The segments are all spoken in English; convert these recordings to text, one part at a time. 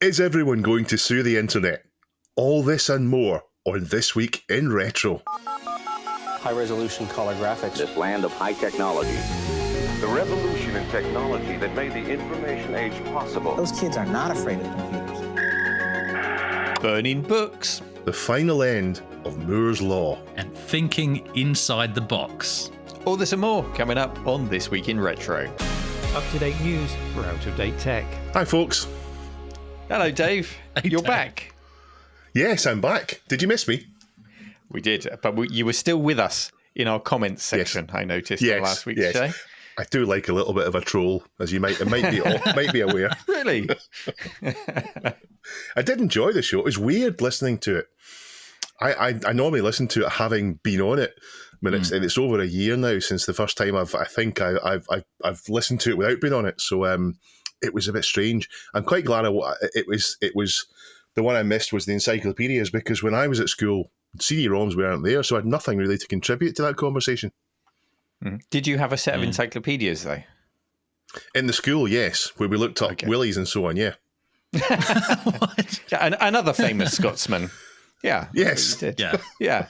Is everyone going to sue the internet? All this and more on This Week in Retro. High-resolution color graphics. This land of high technology. The revolution in technology that made the information age possible. Those kids are not afraid of computers. Burning books. The final end of Moore's Law. And thinking inside the box. All this and more coming up on This Week in Retro. Up-to-date news for out-of-date tech. Hi, folks. Hello, Dave. Hey, You're Dave. back. Yes, I'm back. Did you miss me? We did, but you were still with us in our comments section, I noticed, on last week's show. I do like a little bit of a troll, as you might be aware. Really? I did enjoy the show. It was weird listening to it. I normally listen to it having been on it. I mean, it's over a year now since the first time I've listened to it without being on it. So it was a bit strange. I'm quite glad it was the one I missed was the encyclopedias, because when I was at school, CD-ROMs weren't there, so I had nothing really to contribute to that conversation. Did you have a set of encyclopedias, though? In the school, yes, where we looked up willies and so on, yeah. Another famous Scotsman. Yeah. Yes. Yeah.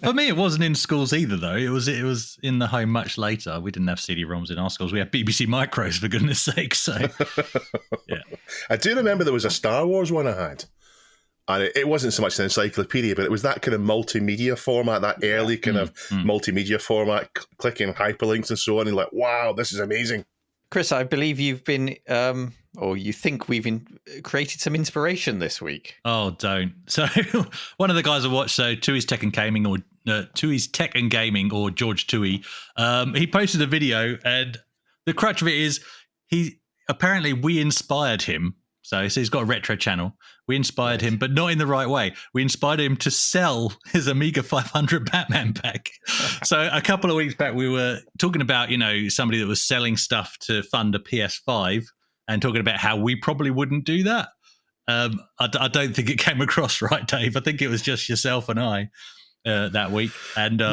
For me, it wasn't in schools either, though. It was in the home much later. We didn't have CD-ROMs in our schools. We had BBC Micros, for goodness sake. So, yeah. I do remember there was a Star Wars one I had. And it wasn't so much an encyclopedia, but it was that kind of multimedia format, that early kind of multimedia format, clicking hyperlinks and so on. And like, wow, this is amazing. Chris, I believe you've been, or you think we've created some inspiration this week. Oh, don't. So one of the guys I watched, Tui's Tech and Gaming, or George Tui, he posted a video, and the crutch of it is we inspired him. So he's got a retro channel. We inspired him, but not in the right way. We inspired him to sell his Amiga 500 Batman pack. So a couple of weeks back, we were talking about, somebody that was selling stuff to fund a PS5 and talking about how we probably wouldn't do that. I don't think it came across right, Dave. I think it was just yourself and I that week. And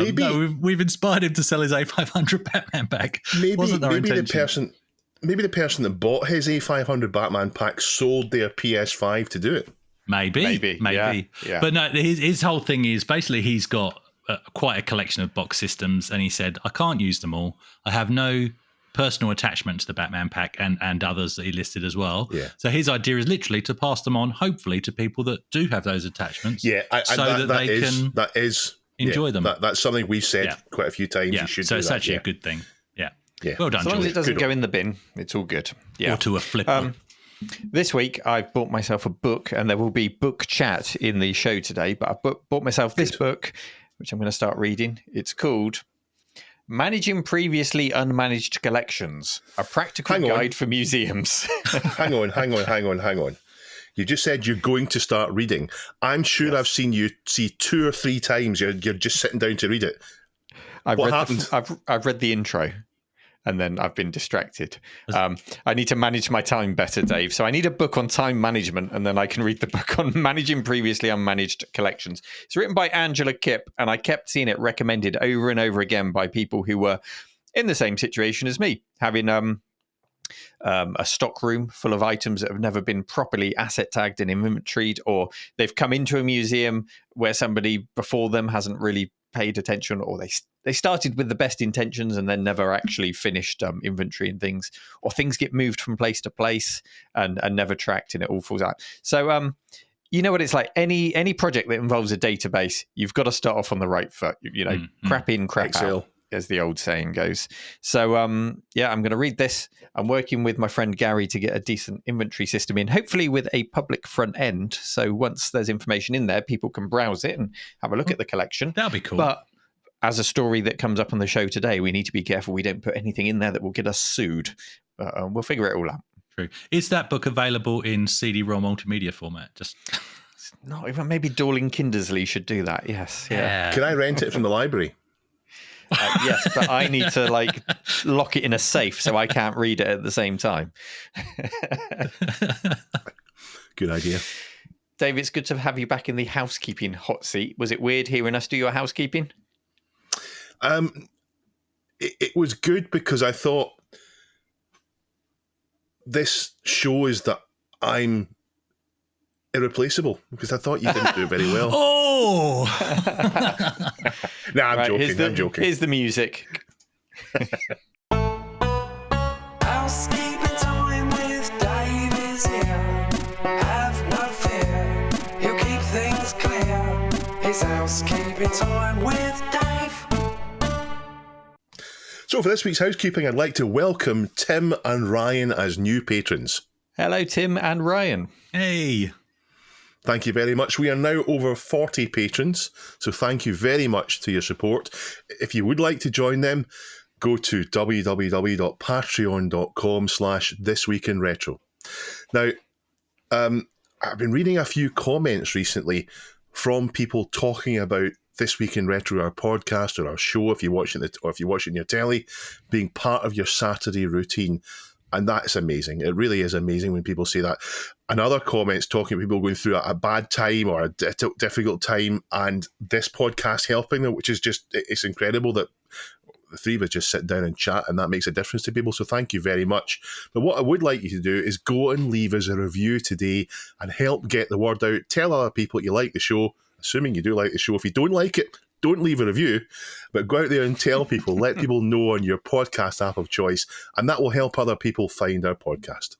we've inspired him to sell his A500 Batman pack. Wasn't our intention. Maybe the person that bought his A500 Batman pack sold their PS5 to do it. Maybe. Yeah. But no, his whole thing is basically he's got quite a collection of box systems, and he said, I can't use them all. I have no personal attachment to the Batman pack and others that he listed as well. Yeah. So his idea is literally to pass them on, hopefully, to people that do have those attachments. Yeah, they can enjoy them. That's something we've said quite a few times. Yeah. You should so do it's that. actually a good thing. Yeah. Well done, as long George. as it doesn't go in the bin, it's all good. Yeah. Or to a flipper. This week, I've bought myself a book, and there will be book chat in the show today, but I've bought myself this book, which I'm going to start reading. It's called Managing Previously Unmanaged Collections, a practical guide for museums. Hang on. You just said you're going to start reading. I'm sure I've seen you see 2 or 3 times you're just sitting down to read it. What happened? I've read the intro. And then I've been distracted. I need to manage my time better, Dave. So I need a book on time management, and then I can read the book on managing previously unmanaged collections. It's written by Angela Kipp, and I kept seeing it recommended over and over again by people who were in the same situation as me, having a stock room full of items that have never been properly asset tagged and inventoried, or they've come into a museum where somebody before them hasn't really paid attention, or they started with the best intentions and then never actually finished inventory and things, or things get moved from place to place and never tracked, and it all falls out. So you know what it's like. Any project that involves a database, you've got to start off on the right foot. Crap in, crap Excel. out, as the old saying goes. So I'm going to read this. I'm working with my friend Gary to get a decent inventory system in, hopefully with a public front end. So once there's information in there, people can browse it and have a look at the collection. That'll be cool. But as a story that comes up on the show today, we need to be careful we don't put anything in there that will get us sued. We'll figure it all out. True. Is that book available in CD-ROM multimedia format? Just not even. Maybe Dorling Kindersley should do that. Yes. Yeah. Can I rent it from the library? Yes, but I need to lock it in a safe so I can't read it at the same time. Good idea. Dave, it's good to have you back in the housekeeping hot seat. Was it weird hearing us do your housekeeping? It was good because I thought this shows that I'm irreplaceable, because I thought you didn't do very well. Oh! Nah, I'm joking. I'm I'm joking. Here's the music. Housekeeping time with Dave is here. Have no fear, he'll keep things clear. It's housekeeping time with Dave. So for this week's housekeeping, I'd like to welcome Tim and Ryan as new patrons. Hello, Tim and Ryan. Hey! Thank you very much. We are now over 40 patrons, so thank you very much to your support. If you would like to join them, go to www.patreon.com/thisweekinretro. Now, I've been reading a few comments recently from people talking about This Week in Retro, our podcast or our show, if you're watching it or if you're watching your telly, being part of your Saturday routine. And that's amazing. It really is amazing when people say that. And other comments talking about people going through a bad time or a difficult time, and this podcast helping them, which is just, it's incredible that the three of us just sit down and chat, and that makes a difference to people. So thank you very much. But what I would like you to do is go and leave us a review today and help get the word out. Tell other people you like the show, assuming you do like the show. If you don't like it, don't leave a review, but go out there and tell people, let people know on your podcast app of choice, and that will help other people find our podcast.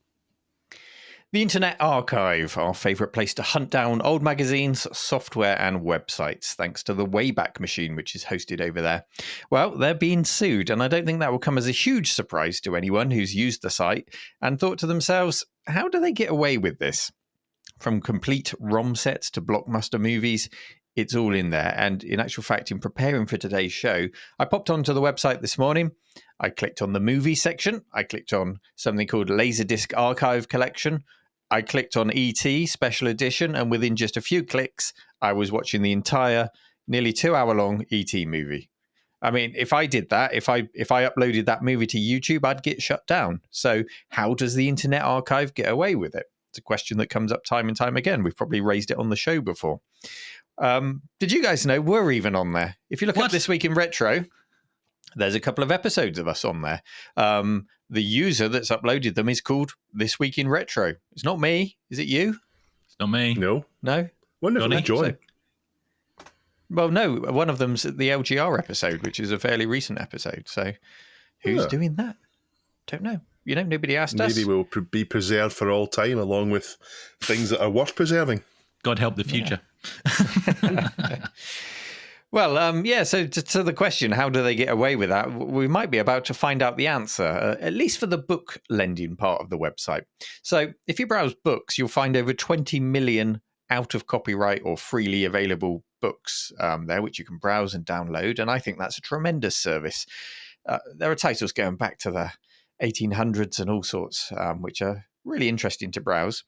The Internet Archive, our favourite place to hunt down old magazines, software and websites, thanks to the Wayback Machine, which is hosted over there. Well, they're being sued, and I don't think that will come as a huge surprise to anyone who's used the site and thought to themselves, how do they get away with this? From complete ROM sets to blockbuster movies, it's all in there. And in actual fact, in preparing for today's show, I popped onto the website this morning. I clicked on the movie section. I clicked on something called Laserdisc Archive Collection. I clicked on ET Special Edition. And within just a few clicks, I was watching the entire, nearly 2-hour-long ET movie. I mean, if I did that, if I uploaded that movie to YouTube, I'd get shut down. So how does the Internet Archive get away with it? It's a question that comes up time and time again. We've probably raised it on the show before. Did you guys know we're even on there? If you look up This Week in Retro, there's a couple of episodes of us on there. The user that's uploaded them is called This Week in Retro. It's not me. Is it you? It's not me. No. Wonderful. Johnny? Join. Well, no. One of them's the LGR episode, which is a fairly recent episode. So who's doing that? Don't know. You know, nobody asked us. Maybe we'll be preserved for all time, along with things that are worth preserving. God help the future. Yeah. Well, so to the question, how do they get away with that? We might be about to find out the answer, at least for the book lending part of the website. So if you browse books, you'll find over 20 million out of copyright or freely available books there, which you can browse and download. And I think that's a tremendous service. There are titles going back to the 1800s and all sorts, which are really interesting to browse.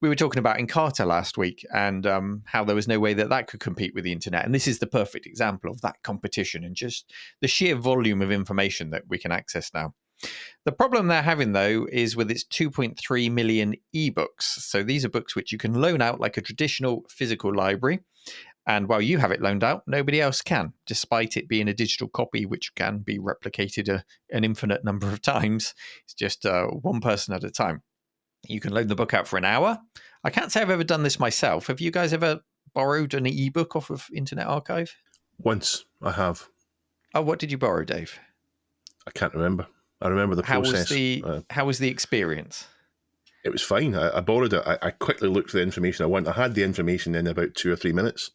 We were talking about Encarta last week and how there was no way that could compete with the internet. And this is the perfect example of that competition and just the sheer volume of information that we can access now. The problem they're having, though, is with its 2.3 million ebooks. So these are books which you can loan out like a traditional physical library. And while you have it loaned out, nobody else can, despite it being a digital copy which can be replicated an infinite number of times. It's just one person at a time. You can loan the book out for an hour. I can't say I've ever done this myself. Have you guys ever borrowed an ebook off of Internet Archive? Once, I have. Oh, what did you borrow, Dave? I can't remember. I remember the process. How was the experience? It was fine. I borrowed it. I quickly looked for the information I want. I had the information in about 2 or 3 minutes.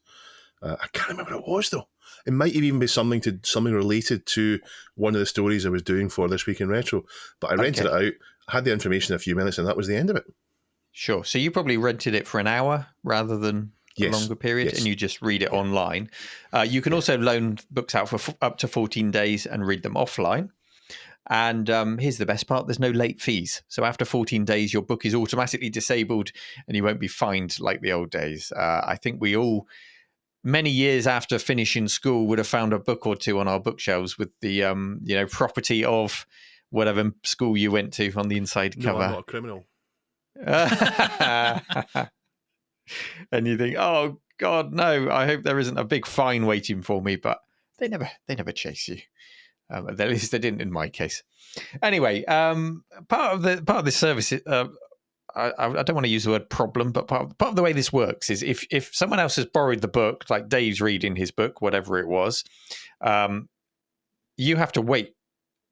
I can't remember what it was, though. It might even be something related to one of the stories I was doing for This Week in Retro. But I rented it out, had the information in a few minutes, and that was the end of it. Sure. So you probably rented it for an hour rather than a longer period, and you just read it online. You can also loan books out for up to 14 days and read them offline. And here's the best part. There's no late fees. So after 14 days, your book is automatically disabled and you won't be fined like the old days. I think we all, many years after finishing school, would have found a book or two on our bookshelves with the property of whatever school you went to on the inside cover. No, I'm not a criminal. And you think, oh God, no, I hope there isn't a big fine waiting for me, but they never chase you. At least they didn't in my case. Anyway, part of this service, I don't want to use the word problem, but part of the way this works is if someone else has borrowed the book, like Dave's reading his book, whatever it was, you have to wait,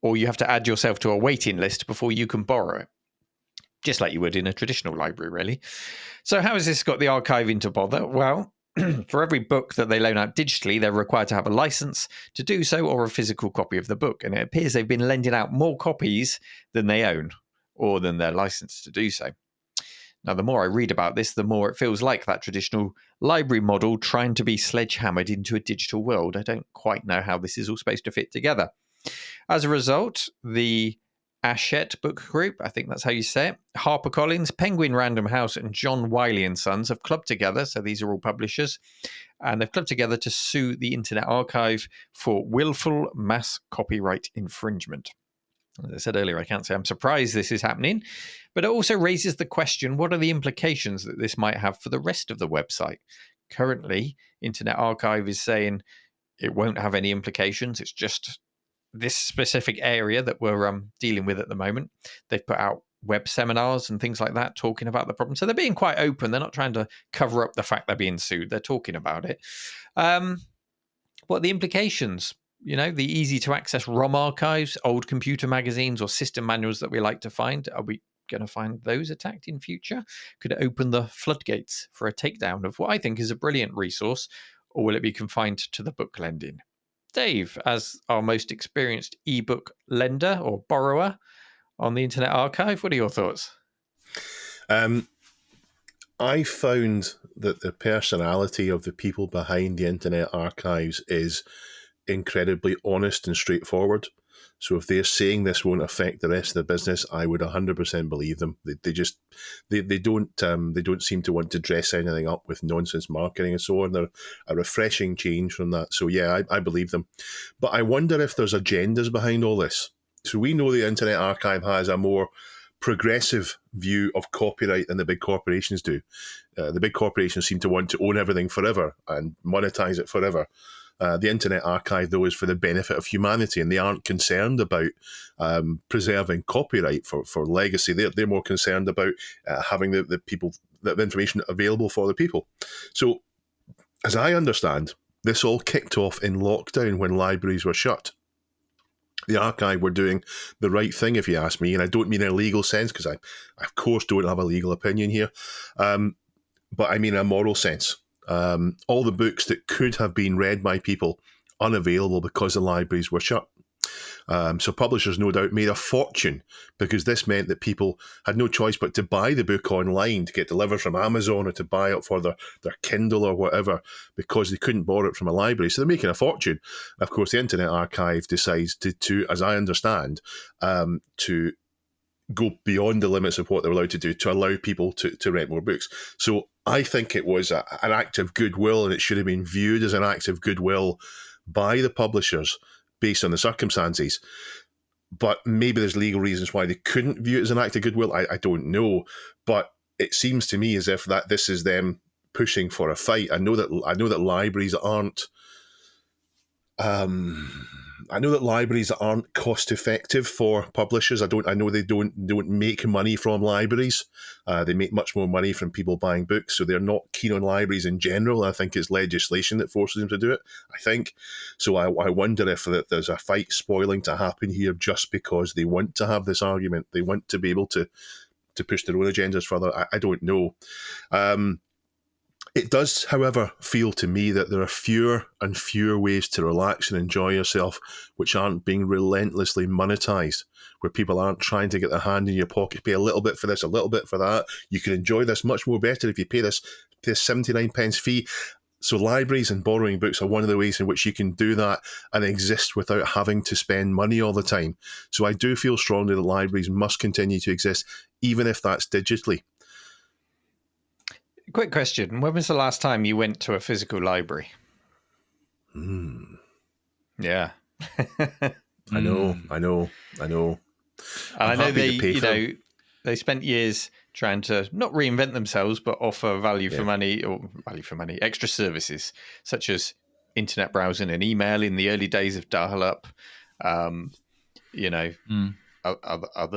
or you have to add yourself to a waiting list before you can borrow it, just like you would in a traditional library, really. So how has this got the archive into bother? Well, for every book that they loan out digitally, they're required to have a license to do so, or a physical copy of the book. And it appears they've been lending out more copies than they own, or than they're licensed to do so. Now, the more I read about this, the more it feels like that traditional library model trying to be sledgehammered into a digital world. I don't quite know how this is all supposed to fit together. As a result, the Hachette Book Group, I think that's how you say it, HarperCollins, Penguin Random House, and John Wiley and Sons have clubbed together, so these are all publishers, and they've clubbed together to sue the Internet Archive for willful mass copyright infringement. As I said earlier, I can't say I'm surprised this is happening, but it also raises the question, what are the implications that this might have for the rest of the website? Currently, Internet Archive is saying it won't have any implications. It's just this specific area that we're dealing with at the moment. They've put out web seminars and things like that talking about the problem. So they're being quite open. They're not trying to cover up the fact they're being sued. They're talking about it. What are the implications? You know, the easy to access ROM archives, old computer magazines, or system manuals that we like to find. Are we going to find those attacked in future? Could it open the floodgates for a takedown of what I think is a brilliant resource, or will it be confined to the book lending? Dave, as our most experienced ebook lender or borrower on the Internet Archive, what are your thoughts? I found that the personality of the people behind the Internet Archives is incredibly honest and straightforward. So if they're saying this won't affect the rest of the business, I would 100% believe them. They don't seem to want to dress anything up with nonsense marketing and so on. They're a refreshing change from that. So yeah, I believe them. But I wonder if there's agendas behind all this. So we know the Internet Archive has a more progressive view of copyright than the big corporations do. The big corporations seem to want to own everything forever and monetize it forever. The Internet Archive, though, is for the benefit of humanity, and they aren't concerned about preserving copyright for legacy. They're more concerned about having the information available for the people. So, as I understand, this all kicked off in lockdown when libraries were shut. The archive were doing the right thing, if you ask me, and I don't mean in a legal sense, because I, of course, don't have a legal opinion here, but I mean in a moral sense. All the books that could have been read by people unavailable because the libraries were shut. So publishers no doubt made a fortune because this meant that people had no choice but to buy the book online, to get delivered from Amazon, or to buy it for their Kindle or whatever, because they couldn't borrow it from a library. So they're making a fortune. Of course, the Internet Archive decides to as I understand, to go beyond the limits of what they're allowed to do to allow people to rent more books. So I think it was an act of goodwill, and it should have been viewed as an act of goodwill by the publishers based on the circumstances. But maybe there's legal reasons why they couldn't view it as an act of goodwill. I don't know. But it seems to me as if that this is them pushing for a fight. I know that libraries aren't cost effective for publishers. I know they don't make money from libraries. They make much more money from people buying books, so they're not keen on libraries in general. I think it's legislation that forces them to do it, I think. So I wonder if there's a fight spoiling to happen here just because they want to have this argument. They want to be able to push their own agendas further. I don't know. It does, however, feel to me that there are fewer and fewer ways to relax and enjoy yourself which aren't being relentlessly monetized, where people aren't trying to get their hand in your pocket, pay a little bit for this, a little bit for that. You can enjoy this much more better if you pay this 79p fee. So libraries and borrowing books are one of the ways in which you can do that and exist without having to spend money all the time. So I do feel strongly that libraries must continue to exist, even if that's digitally. Quick question. When was the last time you went to a physical library? Yeah. I know. And I know they spent years trying to not reinvent themselves, but offer value for money, extra services, such as internet browsing and email in the early days of dial-up, other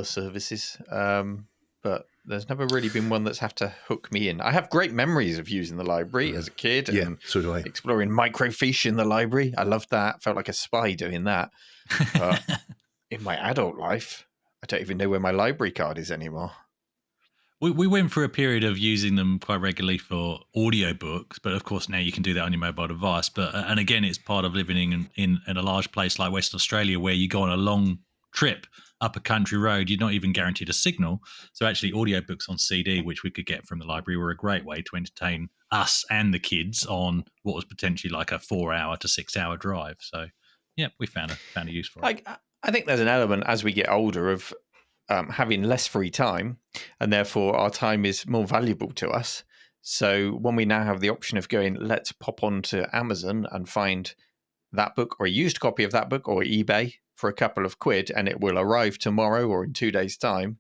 services. But there's never really been one that's have to hook me in. I have great memories of using the library as a kid and so do I. exploring microfiche in the library. I loved that. Felt like a spy doing that. But in my adult life, I don't even know where my library card is anymore. We went through a period of using them quite regularly for audiobooks, but of course now you can do that on your mobile device. But and again, it's part of living in a large place like Western Australia, where you go on a long trip up a country road. You're not even guaranteed a signal. So actually, audiobooks on CD, which we could get from the library, were a great way to entertain us and the kids on what was potentially like a 4-hour to 6-hour drive. So yeah, we found a use for it. I think there's an element as we get older of having less free time, and therefore our time is more valuable to us. So when we now have the option of going, let's pop onto Amazon and find that book or a used copy of that book or eBay for a couple of quid, and it will arrive tomorrow or in 2 days' time,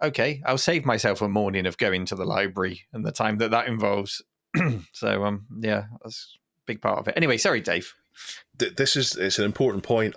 okay, I'll save myself a morning of going to the library and the time that involves. So, yeah, that's a big part of it. Anyway, sorry, Dave. It's an important point.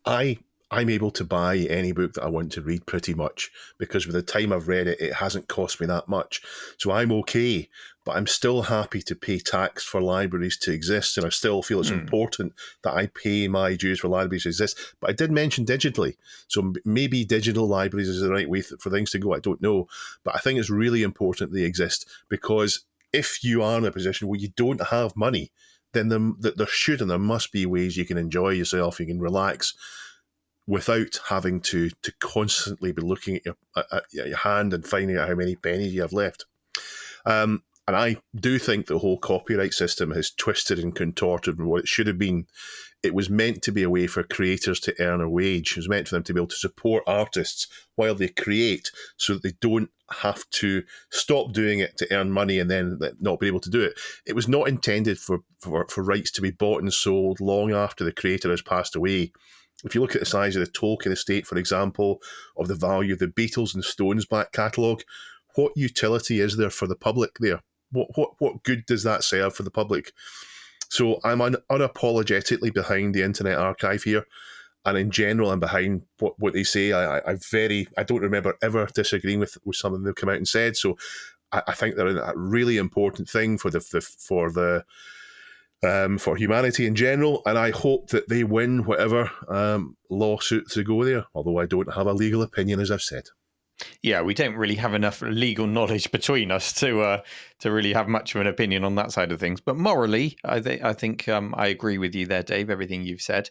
I'm able to buy any book that I want to read pretty much, because with the time I've read it, it hasn't cost me that much. So I'm okay, but I'm still happy to pay tax for libraries to exist, and I still feel it's important that I pay my dues for libraries to exist. But I did mention digitally, so maybe digital libraries is the right way for things to go. I don't know, but I think it's really important they exist, because if you are in a position where you don't have money, then there should and there must be ways you can enjoy yourself, you can relax, without having to constantly be looking at your hand and finding out how many pennies you have left. And I do think the whole copyright system has twisted and contorted from what it should have been. It was meant to be a way for creators to earn a wage. It was meant for them to be able to support artists while they create, so that they don't have to stop doing it to earn money and then not be able to do it. It was not intended for rights to be bought and sold long after the creator has passed away. If you look at the size of the Tolkien estate, for example, of the value of the Beatles and Stones back catalogue, what utility is there for the public there? What good does that serve for the public? So I'm unapologetically behind the Internet Archive here, and in general, I'm behind what they say. I don't remember ever disagreeing with something they've come out and said. So I think they're a really important thing for humanity in general, and I hope that they win whatever lawsuits they go there, although I don't have a legal opinion, as I've said. Yeah, we don't really have enough legal knowledge between us to really have much of an opinion on that side of things. But morally, I think I agree with you there, Dave, everything you've said.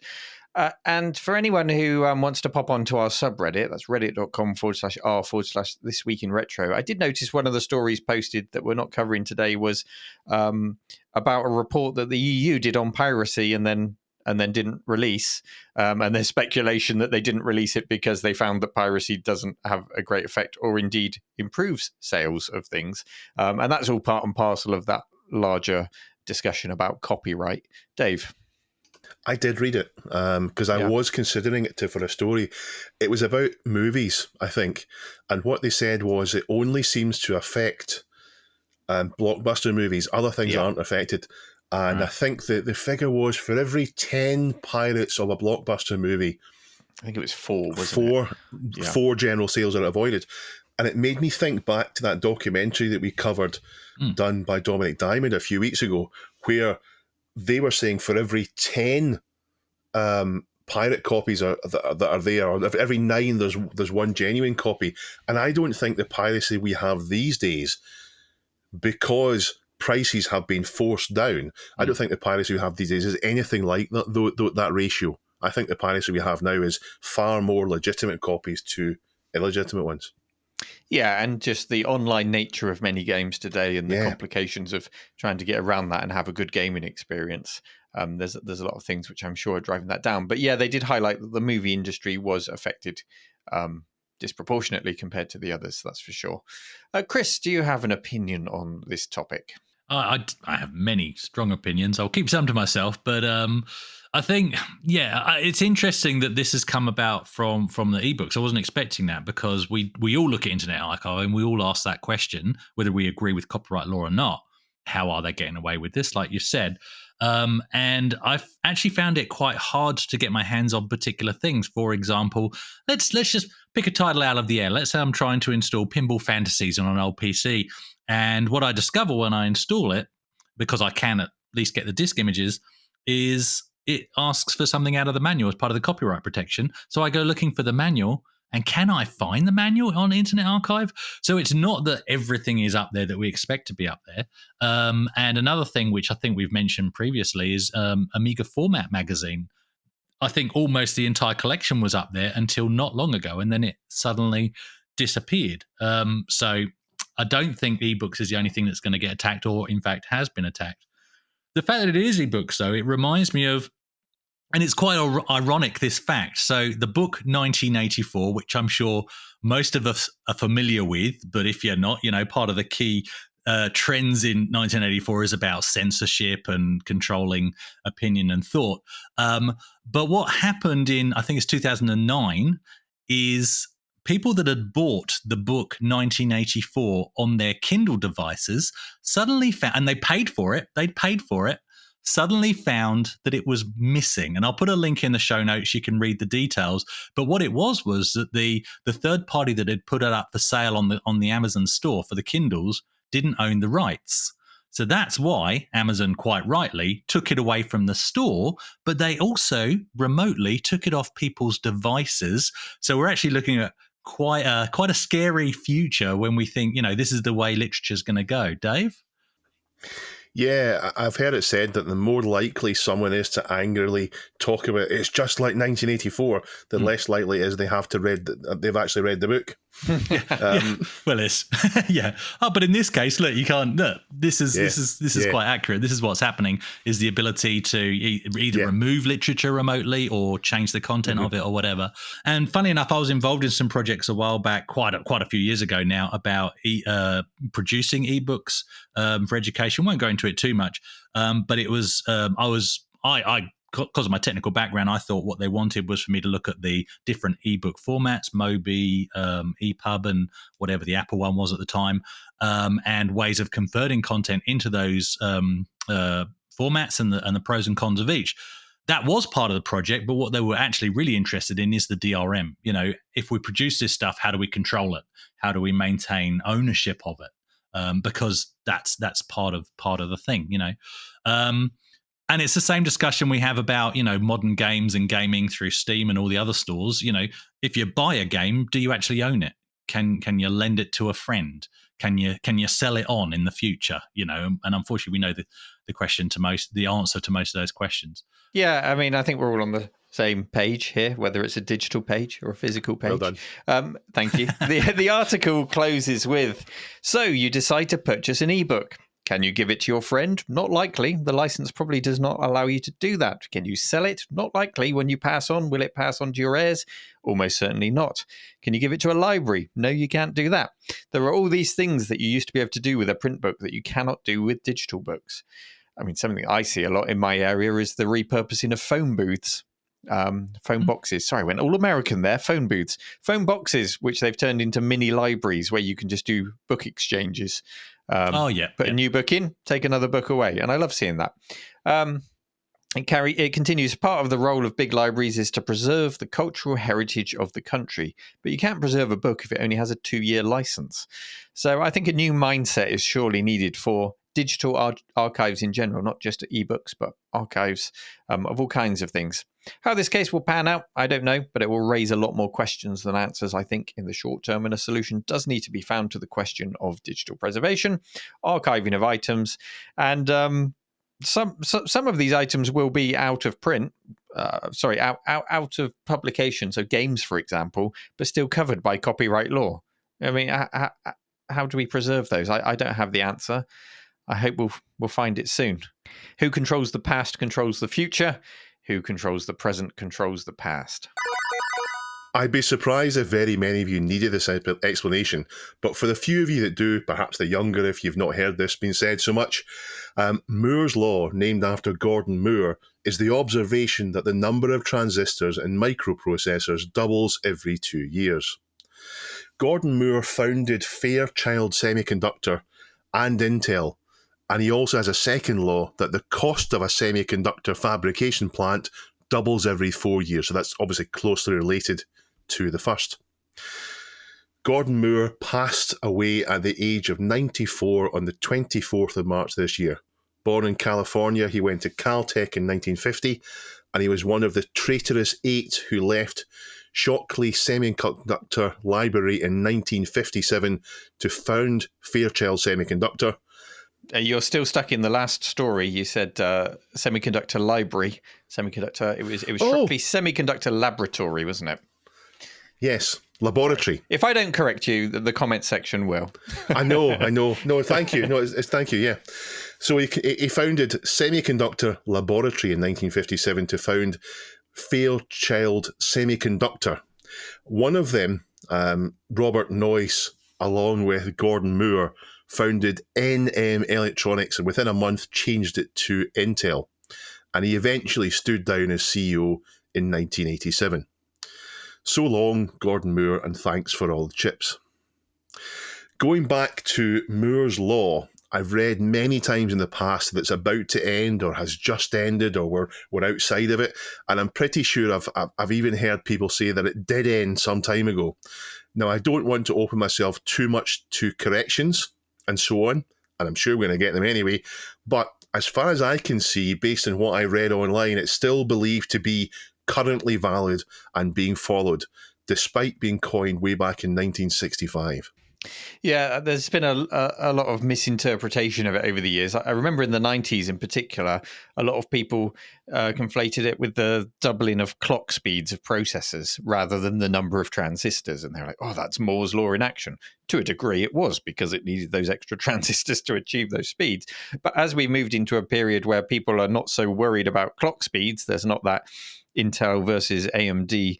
And for anyone who wants to pop onto our subreddit, that's reddit.com/r/This Week in Retro. I did notice one of the stories posted that we're not covering today was about a report that the EU did on piracy and then didn't release. And there's speculation that they didn't release it because they found that piracy doesn't have a great effect or indeed improves sales of things. And that's all part and parcel of that larger discussion about copyright. Dave? I did read it because I was considering it for a story. It was about movies, I think. And what they said was it only seems to affect blockbuster movies. Other things aren't affected. And I think that the figure was for every 10 pirates of a blockbuster movie, I think it was 4, wasn't it? 4 general sales are avoided. And it made me think back to that documentary that we covered, done by Dominic Diamond a few weeks ago, where they were saying for every 10 pirate copies that are there, or every 9 there's one genuine copy. And I don't think the piracy we have these days, because prices have been forced down, I don't think the piracy we have these days is anything like that ratio. I think the piracy we have now is far more legitimate copies to illegitimate ones. Yeah, and just the online nature of many games today and the complications of trying to get around that and have a good gaming experience. There's a lot of things which I'm sure are driving that down. But yeah, they did highlight that the movie industry was affected disproportionately compared to the others, that's for sure. Chris, do you have an opinion on this topic? I have many strong opinions. I'll keep some to myself, but I think, it's interesting that this has come about from the ebooks. I wasn't expecting that, because we all look at Internet Archive and we all ask that question, whether we agree with copyright law or not. how are they getting away with this, like you said. And I've actually found it quite hard to get my hands on particular things. For example, let's just pick a title out of the air. Let's say I'm trying to install Pinball Fantasies on an old PC. And what I discover when I install it, because I can at least get the disk images, is it asks for something out of the manual as part of the copyright protection. So I go looking for the manual, and can I find the manual on Internet Archive? So it's not that everything is up there that we expect to be up there. And another thing, which I think we've mentioned previously, is Amiga Format Magazine. I think almost the entire collection was up there until not long ago, and then it suddenly disappeared. So I don't think ebooks is the only thing that's going to get attacked, or in fact has been attacked. The fact that it is ebooks, though, it reminds me of, and it's quite ironic, this fact. So the book 1984, which I'm sure most of us are familiar with, but if you're not, part of the key trends in 1984 is about censorship and controlling opinion and thought. But what happened in, I think it's 2009, is people that had bought the book 1984 on their Kindle devices suddenly found, and they'd paid for it, suddenly found that it was missing. And I'll put a link in the show notes. You can read the details. But what it was that the third party that had put it up for sale on the Amazon store for the Kindles didn't own the rights. So that's why Amazon, quite rightly, took it away from the store, but they also remotely took it off people's devices. So we're actually looking at quite a scary future when we think, this is the way literature is going to go. Dave? Yeah, I've heard it said that the more likely someone is to angrily talk about it's just like 1984, the less likely it is they've actually read the book. Well, it's yeah. Oh, but in this case, look, you can't. Look, this is quite accurate. This is what's happening: is the ability to either remove literature remotely or change the content of it or whatever. And funny enough, I was involved in some projects a while back, quite a few years ago now, about producing ebooks for education. Won't go into it too much, but it was I because of my technical background, I thought what they wanted was for me to look at the different ebook formats, Mobi, EPUB, and whatever the Apple one was at the time, and ways of converting content into those formats and the pros and cons of each. That was part of the project, but what they were actually really interested in is the DRM. If we produce this stuff, how do we control it? How do we maintain ownership of it? Because that's part of the thing, And it's the same discussion we have about, modern games and gaming through Steam and all the other stores. If you buy a game, do you actually own it? Can you lend it to a friend? Can you sell it on in the future? And unfortunately, we know the answer to most of those questions. Yeah, I mean, I think we're all on the same page here, whether it's a digital page or a physical page. Well done. Thank you. The article closes with, so you decide to purchase an ebook. Can you give it to your friend? Not likely. The license probably does not allow you to do that. Can you sell it? Not likely. When you pass on, will it pass on to your heirs? Almost certainly not. Can you give it to a library? No, you can't do that. There are all these things that you used to be able to do with a print book that you cannot do with digital books. I mean, something I see a lot in my area is the repurposing of phone booths. Phone boxes. Sorry, I went all American there. Phone booths. Phone boxes, which they've turned into mini libraries where you can just do book exchanges. Put a new book in, take another book away. And I love seeing that. It continues, part of the role of big libraries is to preserve the cultural heritage of the country. But you can't preserve a book if it only has a 2-year license. So I think a new mindset is surely needed for digital archives in general, not just ebooks, but archives of all kinds of things. How this case will pan out, I don't know, but it will raise a lot more questions than answers, I think, in the short term, and a solution does need to be found to the question of digital preservation, archiving of items, and some of these items will be out of print, out of publication, so games, for example, but still covered by copyright law. I mean, how do we preserve those? I don't have the answer. I hope we'll find it soon. Who controls the past controls the future. Who controls the present controls the past. I'd be surprised if very many of you needed this explanation, but for the few of you that do, perhaps the younger if you've not heard this being said so much, Moore's Law, named after Gordon Moore, is the observation that the number of transistors in microprocessors doubles every 2 years. Gordon Moore founded Fairchild Semiconductor and Intel, And he also has a second law that the cost of a semiconductor fabrication plant doubles every 4 years. So that's obviously closely related to the first. Gordon Moore passed away at the age of 94 on the 24th of March this year. Born in California, he went to Caltech in 1950, and he was one of the traitorous 8 who left Shockley Semiconductor Library in 1957 to found Fairchild Semiconductor. You're still stuck in the last story. You said semiconductor library, semiconductor. It was Shockley Semiconductor Laboratory, wasn't it? Yes, laboratory. If I don't correct you, the comment section will. I know. No, thank you. No, it's thank you. Yeah. So he founded Semiconductor Laboratory in 1957 to found Fairchild Semiconductor. One of them, Robert Noyce, along with Gordon Moore, founded NM Electronics, and within a month changed it to Intel. And he eventually stood down as CEO in 1987. So long, Gordon Moore, and thanks for all the chips. Going back to Moore's Law, I've read many times in the past that it's about to end or has just ended or we're outside of it. And I'm pretty sure I've even heard people say that it did end some time ago. Now, I don't want to open myself too much to corrections and so on, and I'm sure we're going to get them anyway. But as far as I can see, based on what I read online, it's still believed to be currently valid and being followed, despite being coined way back in 1965. Yeah, there's been a lot of misinterpretation of it over the years. I remember in the 90s in particular, a lot of people conflated it with the doubling of clock speeds of processors rather than the number of transistors. And they're like, oh, that's Moore's Law in action. To a degree, it was, because it needed those extra transistors to achieve those speeds. But as we moved into a period where people are not so worried about clock speeds, there's not that Intel versus AMD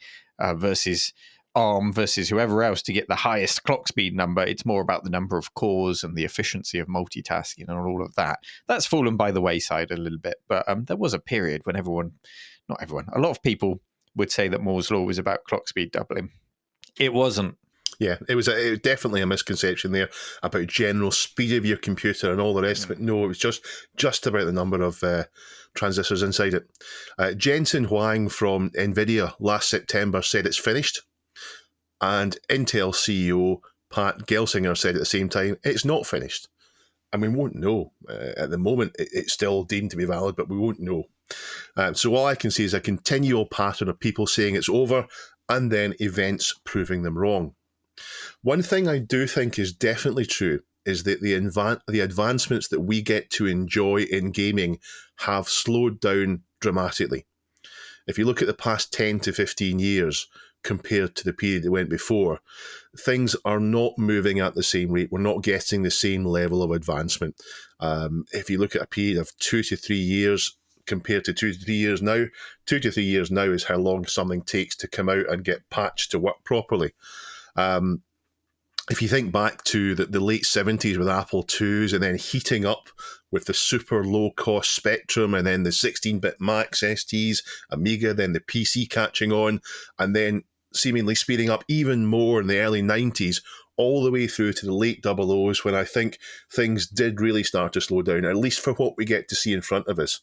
versus ARM versus whoever else to get the highest clock speed number. It's more about the number of cores and the efficiency of multitasking and all of that. That's fallen by the wayside a little bit. But there was a period when a lot of people would say that Moore's Law was about clock speed doubling. It wasn't. Yeah, it was definitely a misconception there about general speed of your computer and all the rest of it. No, it was just about the number of transistors inside it. Jensen Huang from NVIDIA last September said it's finished. And Intel CEO Pat Gelsinger said at the same time, it's not finished. And we won't know. At the moment, it's still deemed to be valid, but we won't know. So all I can see is a continual pattern of people saying it's over and then events proving them wrong. One thing I do think is definitely true is that the advancements that we get to enjoy in gaming have slowed down dramatically. If you look at the past 10 to 15 years, compared to the period that went before, things are not moving at the same rate. We're not getting the same level of advancement. If you look at a period of 2 to 3 years compared to 2 to 3 years now, 2 to 3 years now is how long something takes to come out and get patched to work properly. If you think back to the late 70s with Apple IIs and then heating up with the super low-cost Spectrum and then the 16-bit Macs, STs, Amiga, then the PC catching on, and then seemingly speeding up even more in the early 90s, all the way through to the late 00s, when I think things did really start to slow down, at least for what we get to see in front of us.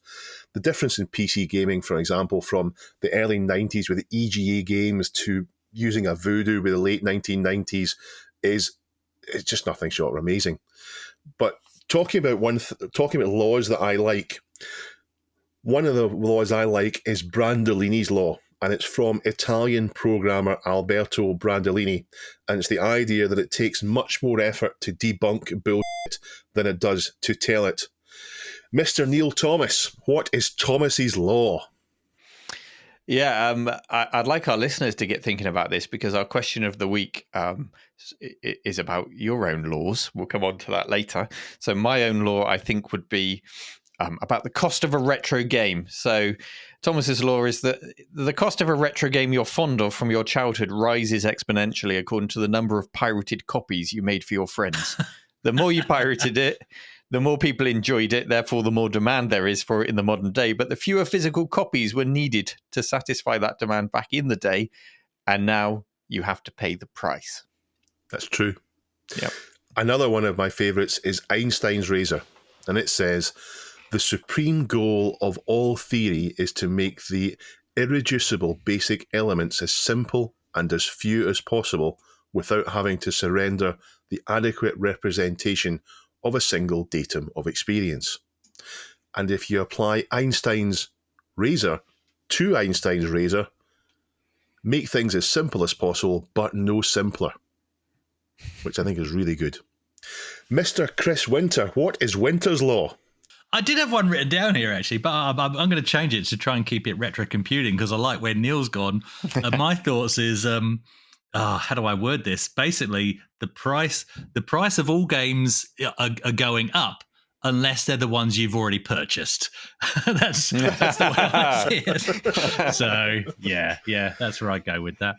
The difference in PC gaming, for example, from the early 90s with the EGA games to using a Voodoo with the late 1990s it's just nothing short of amazing. But talking about laws that I like, one of the laws I like is Brandolini's law, and it's from Italian programmer Alberto Brandolini, and it's the idea that it takes much more effort to debunk bullshit than it does to tell it. Mr. Neil Thomas, what is Thomas's law? Yeah, I'd like our listeners to get thinking about this, because our question of the week is about your own laws. We'll come on to that later. So my own law, I think, would be about the cost of a retro game. So Thomas's law is that the cost of a retro game you're fond of from your childhood rises exponentially according to the number of pirated copies you made for your friends. The more you pirated it, the more people enjoyed it, therefore the more demand there is for it in the modern day. But the fewer physical copies were needed to satisfy that demand back in the day, and now you have to pay the price. That's true. Yep. Another one of my favourites is Einstein's razor. and it says, "The supreme goal of all theory is to make the irreducible basic elements as simple and as few as possible without having to surrender the adequate representation of a single datum of experience. And if you apply Einstein's razor to Einstein's razor, make things as simple as possible, but no simpler," which I think is really good. Mr. Chris Winter, what is Winter's Law? I did have one written down here, actually, but I'm going to change it to try and keep it retro computing because I like where Neil's gone. My thoughts is, how do I word this? Basically, the price of all games are going up unless they're the ones you've already purchased. that's the way I see it. So, yeah, that's where I go with that.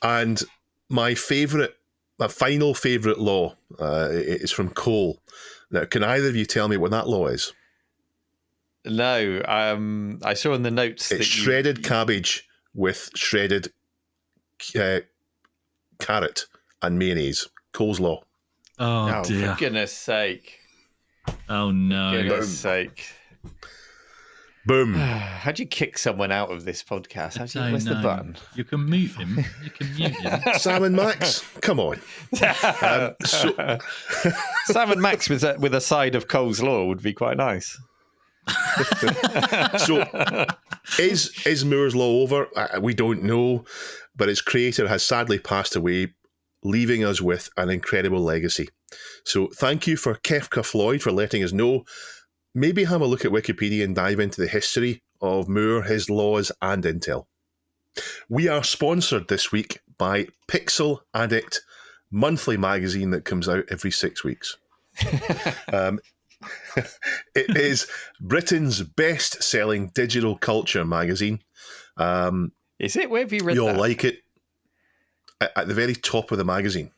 And my final favourite law is from Cole. Now, can either of you tell me what that law is? No, I saw in the notes it's shredded cabbage with shredded carrot and mayonnaise. Cole's Law. Oh dear. For goodness sake. Oh no. For goodness sake. Boom. How'd you kick someone out of this podcast? Where's the button? You can mute him. Sam and Max, come on. Sam and Max with a side of Cole's Law would be quite nice. So, is Moore's Law over? We don't know, but its creator has sadly passed away, leaving us with an incredible legacy. So, thank you for Kefka Floyd for letting us know. Maybe have a look at Wikipedia and dive into the history of Moore, his laws, and Intel. We are sponsored this week by Pixel Addict monthly magazine that comes out every 6 weeks. It is Britain's best-selling digital culture magazine. Is it? Where have you read You'll that? like it. At the very top of the magazine.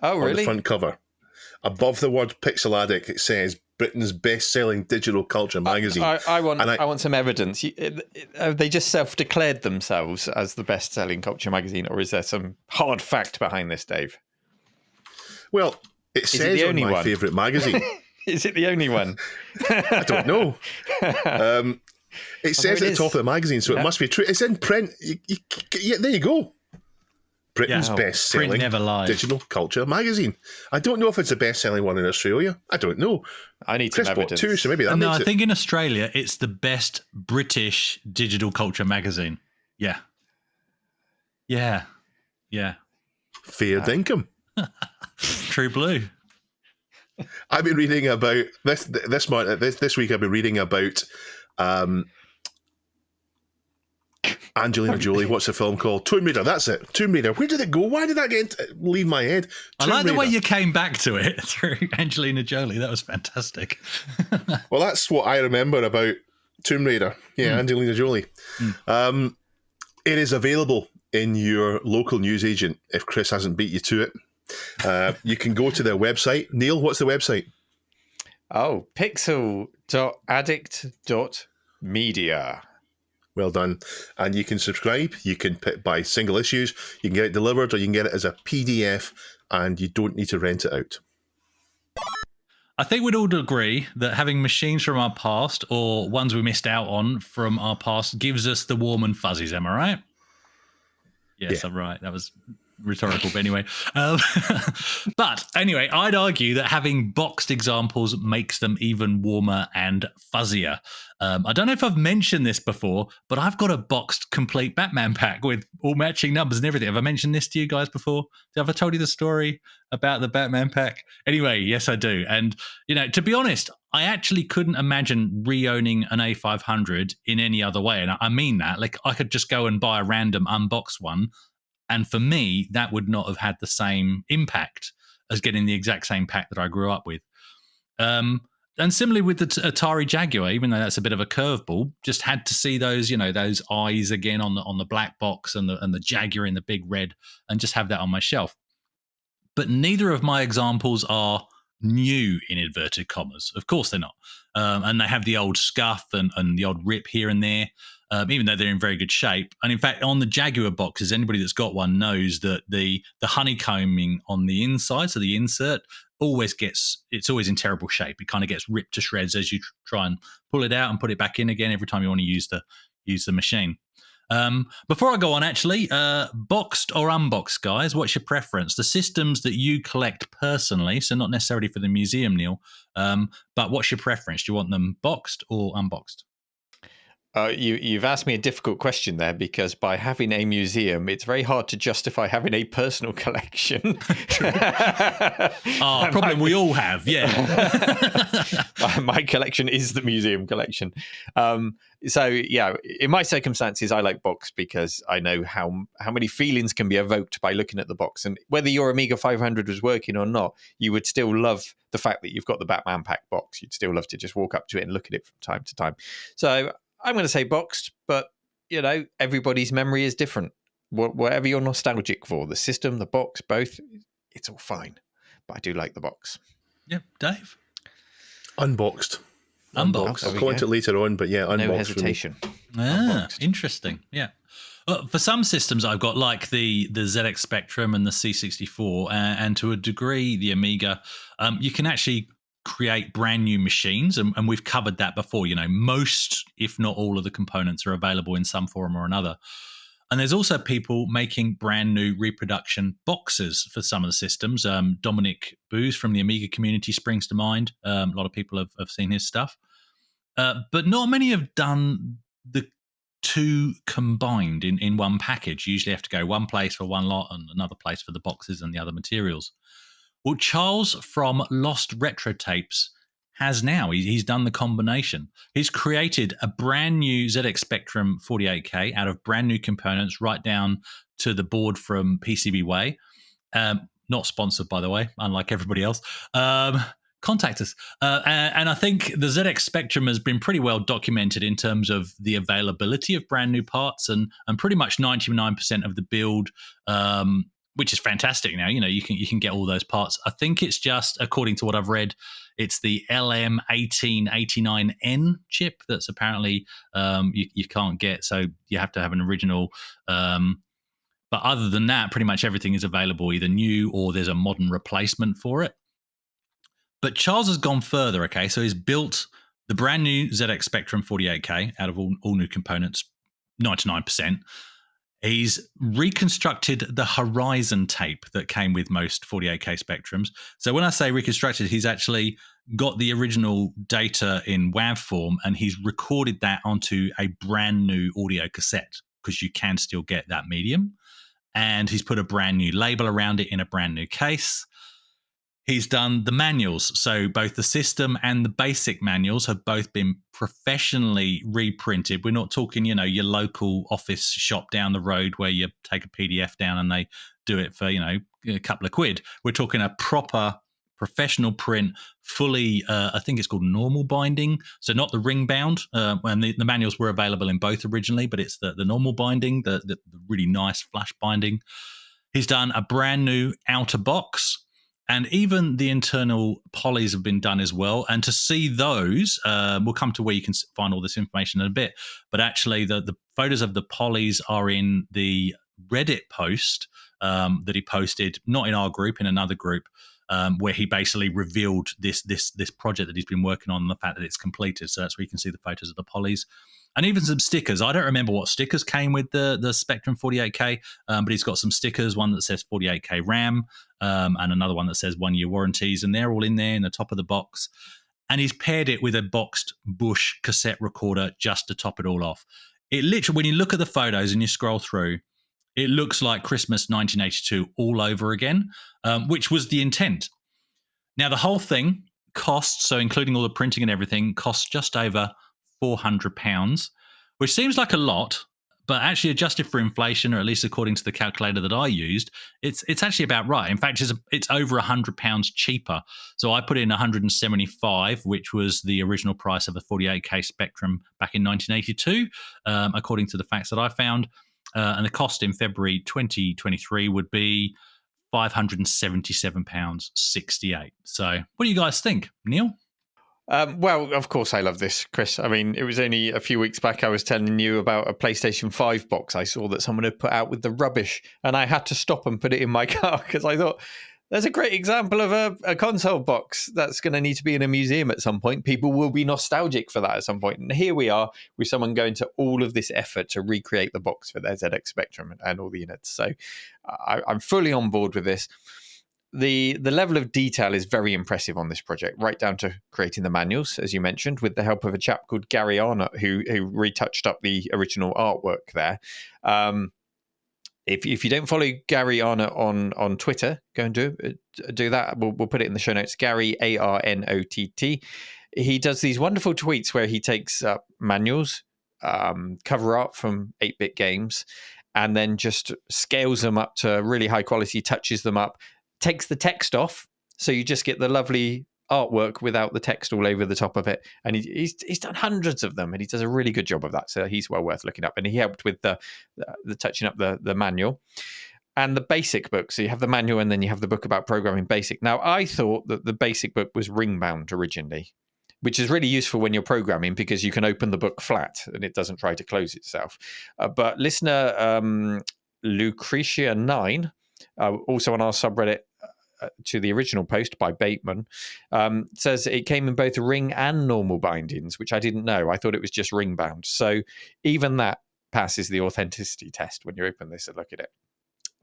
Oh, really? On the front cover. Above the word Pixel Addict, it says Britain's best-selling digital culture magazine. I want some evidence. Have they just self-declared themselves as the best-selling culture magazine, or is there some hard fact behind this, Dave? Well, it says on my favourite magazine. Is it the only one? I don't know. It says at the top of the magazine, so it must be true. It's in print. There you go. Britain's best-selling digital culture magazine. I don't know if it's the best-selling one in Australia. I don't know. I need some evidence. Two, so maybe that No, makes I think in Australia it's the best British digital culture magazine. Yeah. Fair dinkum. True blue. I've been reading about this week. I've been reading about Angelina Jolie. What's the film called? Tomb Raider. That's it. Tomb Raider. Where did it go? Why did that leave my head? I like the way you came back to it through Angelina Jolie. That was fantastic. Well, that's what I remember about Tomb Raider. Yeah, Angelina Jolie. It is available in your local newsagent if Chris hasn't beat you to it. You can go to their website. Neil, what's the website? Oh, pixel.addict.media. Well done. And you can subscribe. You can buy single issues. You can get it delivered, or you can get it as a PDF, and you don't need to rent it out. I think we'd all agree that having machines from our past, or ones we missed out on from our past, gives us the warm and fuzzies. Am I right? Yes, yeah. I'm right. That was rhetorical, but anyway. But anyway, I'd argue that having boxed examples makes them even warmer and fuzzier. I don't know if I've mentioned this before, but I've got a boxed complete Batman pack with all matching numbers and everything. Have I mentioned this to you guys before? Have I told you the story about the Batman pack? Anyway, yes, I do. And, to be honest, I actually couldn't imagine re-owning an A500 in any other way. And I mean that. Like, I could just go and buy a random unboxed one. And for me, that would not have had the same impact as getting the exact same pack that I grew up with. And similarly with the Atari Jaguar, even though that's a bit of a curveball, just had to see those, those eyes again on the black box and the Jaguar in the big red, and just have that on my shelf. But neither of my examples are new in inverted commas. Of course they're not. And they have the old scuff and the odd rip here and there. Even though they're in very good shape. And in fact, on the Jaguar boxes, anybody that's got one knows that the honeycombing on the inside, so the insert, it's always in terrible shape. It kind of gets ripped to shreds as you try and pull it out and put it back in again every time you want to use the machine. Before I go on, actually, boxed or unboxed, guys, what's your preference? The systems that you collect personally, so not necessarily for the museum, Neil, but what's your preference? Do you want them boxed or unboxed? You've asked me a difficult question there, because by having a museum, it's very hard to justify having a personal collection. Problem we all have, yeah. My collection is the museum collection. So, yeah, in my circumstances, I like box because I know how many feelings can be evoked by looking at the box. And whether your Amiga 500 was working or not, you would still love the fact that you've got the Batman Pack box. You'd still love to just walk up to it and look at it from time to time. So I'm going to say boxed, but, everybody's memory is different. Whatever you're nostalgic for, the system, the box, both, it's all fine. But I do like the box. Yeah, Dave? Unboxed. Unboxed. I'll comment it later on, but yeah, unboxed. No hesitation. Unboxed. Interesting. Yeah. For some systems, I've got like the ZX Spectrum and the C64, and to a degree, the Amiga. You can actually create brand new machines, and we've covered that before. Most, if not all, of the components are available in some form or another. And there's also people making brand new reproduction boxes for some of the systems. Dominic Booth from the Amiga community springs to mind. A lot of people have seen his stuff. But not many have done the two combined in one package. You usually have to go one place for one lot and another place for the boxes and the other materials. Well, Charles from Lost Retro Tapes has now. He's done the combination. He's created a brand new ZX Spectrum 48K out of brand new components, right down to the board from PCBWay. Not sponsored, by the way, unlike everybody else. Contact us. And I think the ZX Spectrum has been pretty well documented in terms of the availability of brand new parts, and pretty much 99% of the build, which is fantastic now. You can get all those parts. I think it's just, according to what I've read, it's the LM1889N chip that's apparently you can't get, so you have to have an original. But other than that, pretty much everything is available, either new or there's a modern replacement for it. But Charles has gone further, okay? So he's built the brand new ZX Spectrum 48K out of all new components, 99%. He's reconstructed the Horizon tape that came with most 48K Spectrums. So when I say reconstructed, he's actually got the original data in WAV form, and he's recorded that onto a brand new audio cassette, because you can still get that medium. And he's put a brand new label around it in a brand new case. He's done the manuals. So both the system and the basic manuals have both been professionally reprinted. We're not talking, your local office shop down the road where you take a PDF down and they do it for, a couple of quid. We're talking a proper professional print, fully, I think it's called normal binding. So not the ring bound. And the manuals were available in both originally, but it's the normal binding, the really nice flash binding. He's done a brand new outer box. And even the internal polys have been done as well. And to see those, we'll come to where you can find all this information in a bit. But actually, the photos of the polys are in the Reddit post that he posted, not in our group, in another group, where he basically revealed this project that he's been working on and the fact that it's completed. So that's where you can see the photos of the polys. And even some stickers. I don't remember what stickers came with the Spectrum 48K, but he's got some stickers, one that says 48K RAM, and another one that says 1-year warranties, and they're all in there in the top of the box. And he's paired it with a boxed Bush cassette recorder just to top it all off. It literally, when you look at the photos and you scroll through, it looks like Christmas 1982 all over again, which was the intent. Now, the whole thing costs, so including all the printing and everything, costs just over £400, which seems like a lot, but actually adjusted for inflation, or at least according to the calculator that I used, it's actually about right. In fact, it's over £100 cheaper. So I put in 175, which was the original price of a 48K Spectrum back in 1982, according to the facts that I found. And the cost in February 2023 would be £577.68. So what do you guys think, Neil? Well, of course I love this, Chris. I mean, it was only a few weeks back I was telling you about a PlayStation 5 box I saw that someone had put out with the rubbish, and I had to stop and put it in my car because I thought, There's a great example of a console box that's going to need to be in a museum at some point. People will be nostalgic for that at some point. And here we are with someone going to all of this effort to recreate the box for their ZX Spectrum and all the units. So I'm fully on board with this. The level of detail is very impressive on this project, right down to creating the manuals, as you mentioned, with the help of a chap called Gary Arnott, who retouched up the original artwork there. If you don't follow Gary Arnott on Twitter, go and do that. We'll put it in the show notes. Gary Arnott. He does these wonderful tweets where he takes up manuals, cover art from 8-bit games, and then just scales them up to really high quality, touches them up, takes the text off, so you just get the lovely artwork without the text all over the top of it. And he's done hundreds of them, and he does a really good job of that. So he's well worth looking up. And he helped with the touching up the manual and the basic book. So you have the manual, and then you have the book about programming basic. Now, I thought that the basic book was ring bound originally, which is really useful when you're programming because you can open the book flat and it doesn't try to close itself. But listener Lucretia9, also on our subreddit to the original post by Bateman, says it came in both ring and normal bindings, which I didn't know. I thought it was just ring bound. So even that passes the authenticity test when you open this and look at it.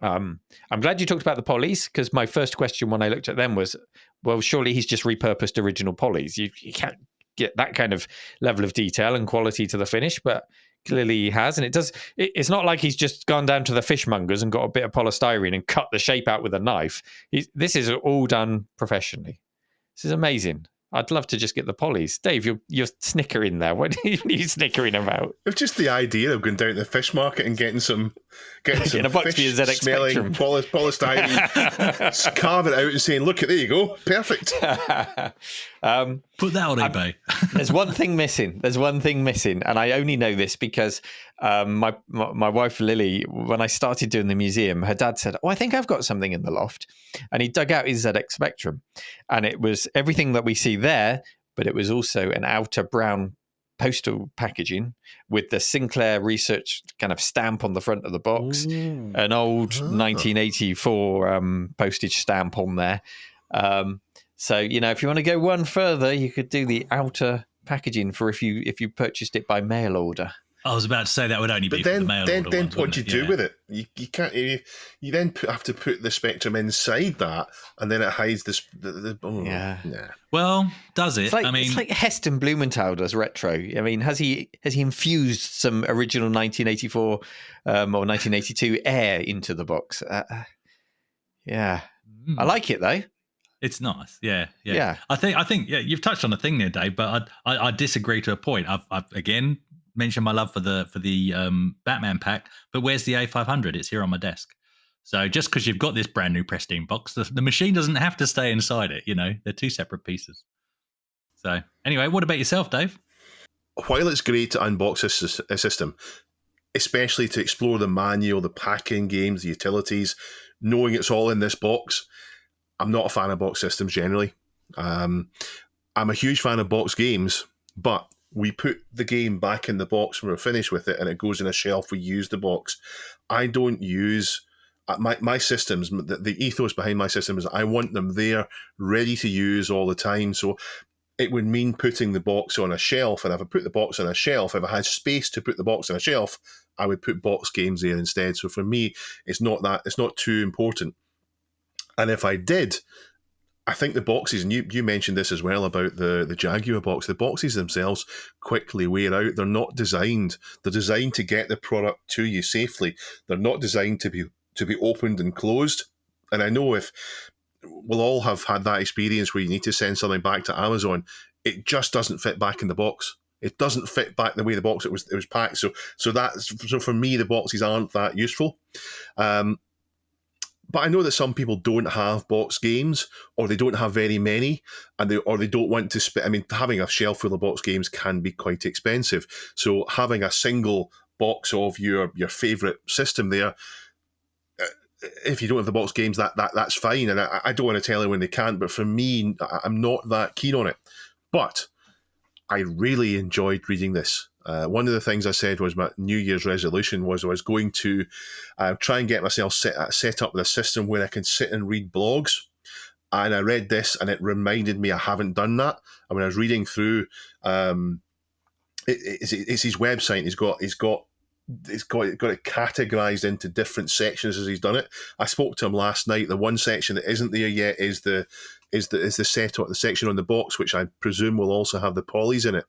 I'm glad you talked about the polys, because my first question when I looked at them was, well, surely he's just repurposed original polys. You can't get that kind of level of detail and quality to the finish, but clearly he has. And it's not like he's just gone down to the fishmongers and got a bit of polystyrene and cut the shape out with a knife. This is all done professionally. This is amazing. I'd love to just get the polys. Dave, you're snickering there. What are you snickering about? It's just the idea of going down to the fish market and getting some in a box fish for your ZX smelling polystyrene, carve it out and saying, look, there you go, perfect. Put that on eBay. There's one thing missing. And I only know this because my wife Lily, when I started doing the museum, her dad said, I think I've got something in the loft. And he dug out his ZX Spectrum. And it was everything that we see there, but it was also an outer brown postal packaging with the Sinclair Research kind of stamp on the front of the box, an old 1984 postage stamp on there. So, if you want to go one further, you could do the outer packaging for if you purchased it by mail order. I was about to say that would only be for the mail order. Then ones, what do you do yeah. with it? You can't. You then have to put the Spectrum inside that, and then it hides this. Yeah. Well, does it? It's like Heston Blumenthal does retro. I mean, has he infused some original 1984 or 1982 air into the box? Yeah, I like it though. It's nice. Yeah. I think you've touched on a thing there, Dave, but I disagree to a point. I've again mentioned my love for the Batman pack, but where's the A500? It's here on my desk. So just because you've got this brand new pristine box, the machine doesn't have to stay inside it. They're two separate pieces. So anyway, what about yourself, Dave? While it's great to unbox a system, especially to explore the manual, the packing games, the utilities, knowing it's all in this box, I'm not a fan of box systems generally. I'm a huge fan of box games, but we put the game back in the box when we're finished with it and it goes in a shelf. We use the box. I don't use my systems. The ethos behind my system is I want them there, ready to use all the time. So it would mean putting the box on a shelf. And if I put the box on a shelf, if I had space to put the box on a shelf, I would put box games there instead. So for me, it's not too important. And if I did, I think the boxes, and you mentioned this as well about the Jaguar box, the boxes themselves quickly wear out. They're not designed. They're designed to get the product to you safely. They're not designed to be opened and closed. And I know if we'll all have had that experience where you need to send something back to Amazon, it just doesn't fit back in the box. It doesn't fit back the way the box it was packed. So for me, the boxes aren't that useful. But I know that some people don't have box games, or they don't have very many, or they don't want to spend. I mean, having a shelf full of box games can be quite expensive. So having a single box of your favourite system there, if you don't have the box games, that's fine. And I don't want to tell anyone they can't, but for me, I'm not that keen on it. But I really enjoyed reading this. One of the things I said was my New Year's resolution was I was going to try and get myself set up with a system where I can sit and read blogs. And I read this, and it reminded me I haven't done that. And when I was reading through, it's his website. He's got it categorized into different sections as he's done it. I spoke to him last night. The one section that isn't there yet is the section on the box, which I presume will also have the polys in it.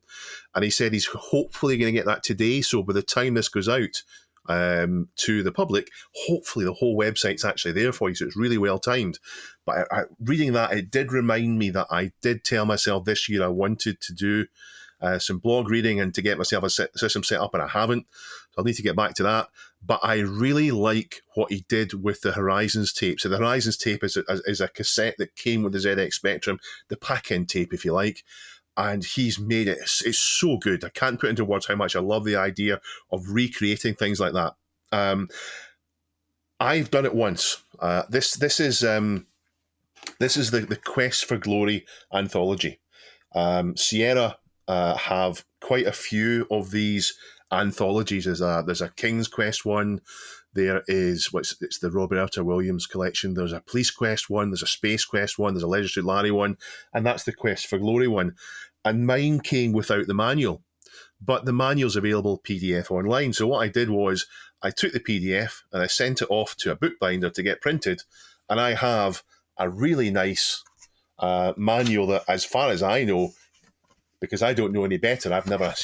And he said he's hopefully going to get that today. So by the time this goes out to the public, hopefully the whole website's actually there for you. So it's really well timed. But reading that, it did remind me that I did tell myself this year I wanted to do some blog reading and to get myself a system set up, and I haven't. So I'll need to get back to that. But I really like what he did with the Horizons tape. So the Horizons tape is a cassette that came with the ZX Spectrum, the pack-in tape, if you like. And he's made it. It's so good. I can't put into words how much I love the idea of recreating things like that. I've done it once. This is the Quest for Glory anthology. Sierra have quite a few of these anthologies. There's a King's Quest one. There is it's the Roberta Williams collection. There's a Police Quest one. There's a Space Quest one. There's a Leisure Suit Larry one, and that's the Quest for Glory one. And mine came without the manual, but the manual's available PDF online. So what I did was I took the PDF and I sent it off to a bookbinder to get printed, and I have a really nice manual that, as far as I know, because I don't know any better, I've never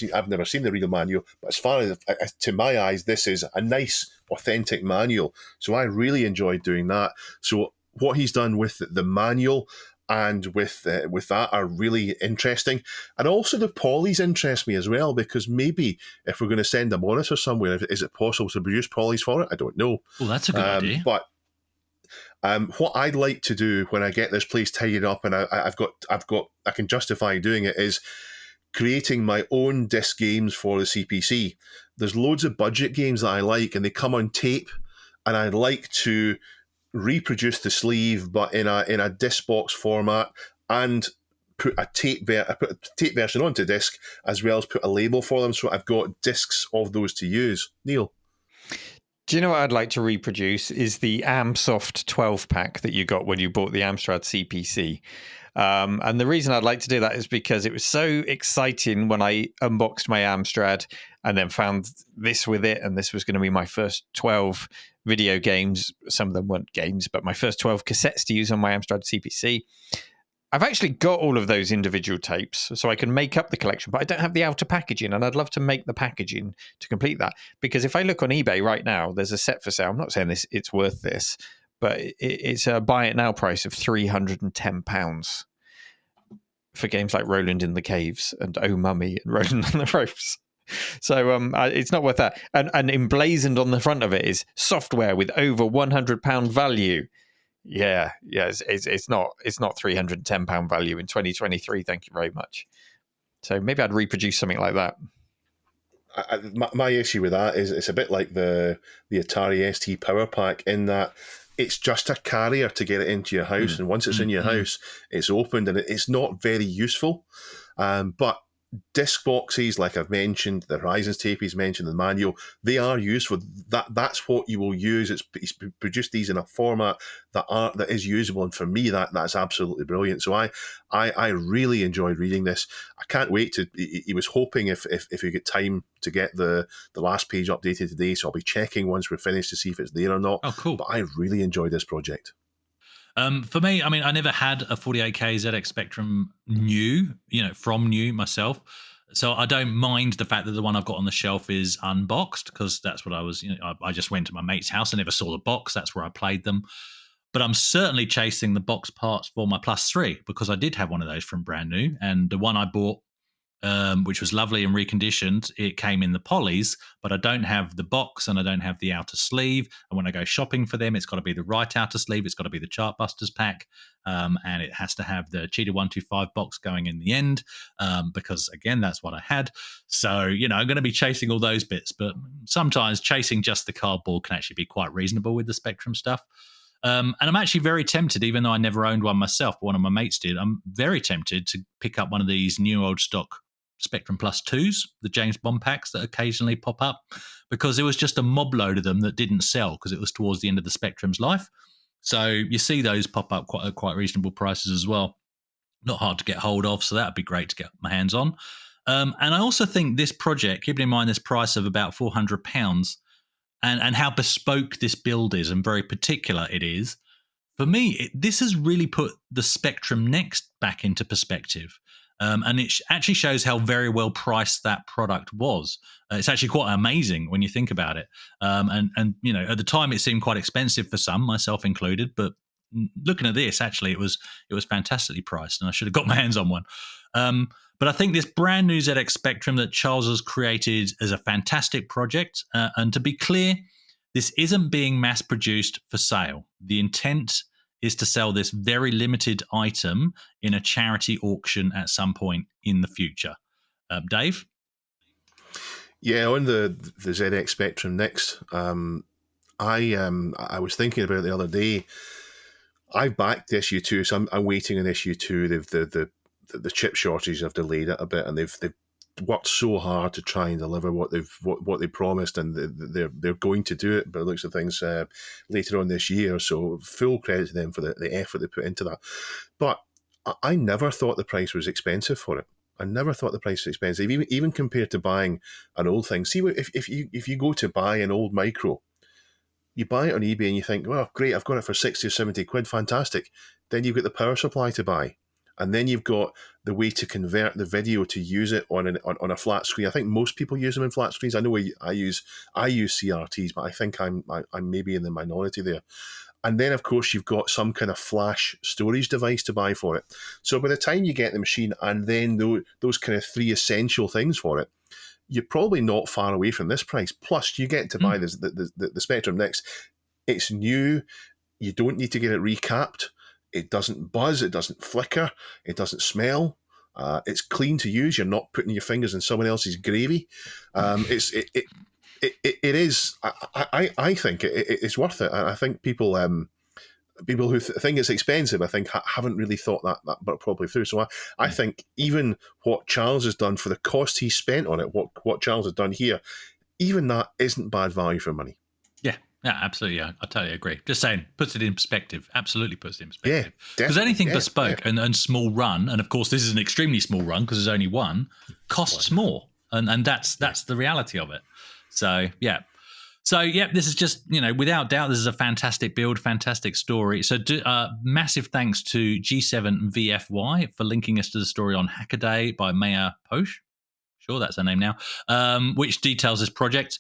seen the real manual, but as far as to my eyes, this is a nice, authentic manual. So I really enjoyed doing that. So what he's done with the manual and with that are really interesting. And also the polys interest me as well, because maybe if we're going to send a monitor somewhere, is it possible to produce polys for it? I don't know. Well, that's a good idea. But what I'd like to do when I get this place tidied up, and I can justify doing it, is creating my own disc games for the CPC. There's loads of budget games that I like, and they come on tape, and I'd like to reproduce the sleeve, but in a disc box format, and put a tape version onto disc, as well as put a label for them, so I've got discs of those to use. Neil? Do you know what I'd like to reproduce is the Amsoft 12-pack that you got when you bought the Amstrad CPC. And the reason I'd like to do that is because it was so exciting when I unboxed my Amstrad and then found this with it, and this was going to be my first 12 video games. Some of them weren't games, but my first 12 cassettes to use on my Amstrad CPC. I've actually got all of those individual tapes, so I can make up the collection, but I don't have the outer packaging, and I'd love to make the packaging to complete that. Because if I look on eBay right now, there's a set for sale. I'm not saying it's worth this, but it's a buy it now price of £310 for games like Roland in the Caves and Oh Mummy and Roland on the Ropes. So it's not worth that. And emblazoned on the front of it is software with over £100 value. Yeah, it's not £310 value in 2023. Thank you very much. So maybe I'd reproduce something like that. My issue with that is it's a bit like the Atari ST Power Pack, in that it's just a carrier to get it into your house, and once it's in your house, it's opened, and it's not very useful. But disc boxes, like I've mentioned, the Horizons tape he's mentioned, the manual, they are useful. That's what you will use. He's produced these in a format that is usable, and for me, that's absolutely brilliant. So I really enjoyed reading this. I can't wait to. He was hoping if we get time to get the last page updated today, so I'll be checking once we're finished to see if it's there or not. Oh, cool! But I really enjoyed this project. For me, I mean, I never had a 48K ZX Spectrum from new myself. So I don't mind the fact that the one I've got on the shelf is unboxed, because that's what I was, I just went to my mate's house. I never saw the box. That's where I played them. But I'm certainly chasing the box parts for my Plus 3, because I did have one of those from brand new. And the one I bought, which was lovely and reconditioned, it came in the polys, but I don't have the box and I don't have the outer sleeve. And when I go shopping for them, it's got to be the right outer sleeve. It's got to be the Chartbusters pack. And it has to have the Cheetah 125 box going in the end, because, again, that's what I had. So, I'm going to be chasing all those bits. But sometimes chasing just the cardboard can actually be quite reasonable with the Spectrum stuff. And I'm actually very tempted, even though I never owned one myself, but one of my mates did, I'm very tempted to pick up one of these new old stock Spectrum Plus 2s, the James Bond packs that occasionally pop up, because there was just a mob load of them that didn't sell because it was towards the end of the Spectrum's life. So you see those pop up at quite reasonable prices as well. Not hard to get hold of, so that'd be great to get my hands on. And I also think this project, keeping in mind this price of about £400 and how bespoke this build is and very particular it is, for me, this has really put the Spectrum Next back into perspective. And it actually shows how very well priced that product was. It's actually quite amazing when you think about it. And at the time it seemed quite expensive for some, myself included. But looking at this, actually, it was fantastically priced, and I should have got my hands on one. But I think this brand new ZX Spectrum that Charles has created is a fantastic project. And to be clear, this isn't being mass produced for sale. The intent is to sell this very limited item in a charity auction at some point in the future. Dave? Yeah, on the ZX Spectrum Next, I was thinking about it the other day. I backed issue 2, so I'm waiting on issue 2. The chip shortages have delayed it a bit, and they've worked so hard to try and deliver what they promised, and they're going to do it. But it looks at things later on this year, so full credit to them for the effort they put into that. But I never thought the price was expensive for it. I never thought the price was expensive, even compared to buying an old thing. See, if you go to buy an old micro, you buy it on eBay and you think, well, great, I've got it for 60 or 70 quid, fantastic. Then you've got the power supply to buy. And then you've got the way to convert the video to use it on a flat screen. I think most people use them in flat screens. I know I use CRTs, but I think I'm maybe in the minority there. And then, of course, you've got some kind of flash storage device to buy for it. So by the time you get the machine and then those kind of 3 essential things for it, you're probably not far away from this price. Plus, you get to buy the Spectrum Next. It's new. You don't need to get it recapped. It doesn't buzz. It doesn't flicker. It doesn't smell. It's clean to use. You're not putting your fingers in someone else's gravy. It is. I think it's worth it. I think people who think it's expensive, I think haven't really thought that properly through. So I think even what Charles has done for the cost he spent on it, what Charles has done here, even that isn't bad value for money. Yeah, absolutely. I totally agree. Just saying, puts it in perspective. Absolutely puts it in perspective. Yeah, because anything bespoke and small run, and of course this is an extremely small run because there's only one, costs more, and that's the reality of it. So this is just, without doubt, this is a fantastic build, fantastic story. So massive thanks to G7 VFY for linking us to the story on Hackaday by Maya Posh. Sure, that's her name now, which details this project.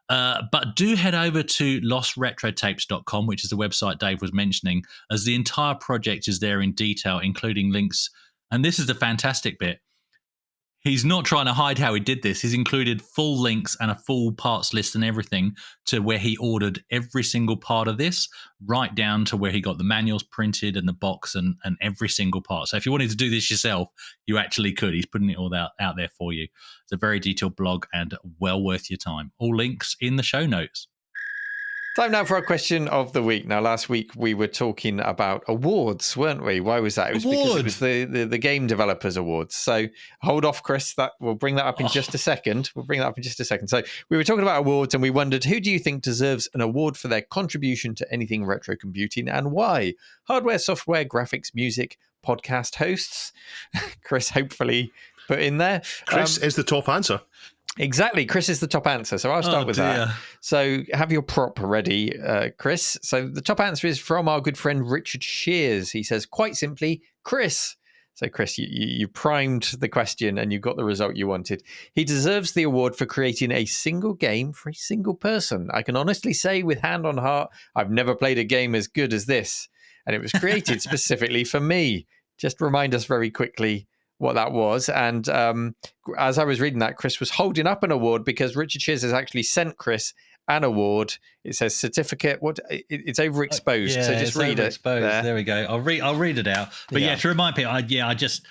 But do head over to lostretrotapes.com, which is the website Dave was mentioning, as the entire project is there in detail, including links. And this is the fantastic bit. He's not trying to hide how he did this. He's included full links and a full parts list and everything to where he ordered every single part of this, right down to where he got the manuals printed and the box and every single part. So if you wanted to do this yourself, you actually could. He's putting it all out there for you. It's a very detailed blog and well worth your time. All links in the show notes. Time now for our question of the week. Now, last week we were talking about awards, weren't we? Why was that? It was because it was the Game Developers Awards. So hold off, Chris. We'll bring that up in just a second. So we were talking about awards and we wondered, who do you think deserves an award for their contribution to anything retro computing and why? Hardware, software, graphics, music, podcast hosts. Chris hopefully put in there. Chris is the top answer. Exactly. Chris is the top answer. So I'll start with that. So have your prop ready, Chris. So the top answer is from our good friend Richard Shears. He says, quite simply, Chris. So, Chris, you primed the question and you got the result you wanted. He deserves the award for creating a single game for a single person. I can honestly say with hand on heart, I've never played a game as good as this. And it was created specifically for me. Just remind us very quickly what that was. And as I was reading that, Chris was holding up an award because Richard Shears has actually sent Chris an award. It says certificate. It's overexposed. So just read it. There we go. I'll read it out. But to remind people, I just,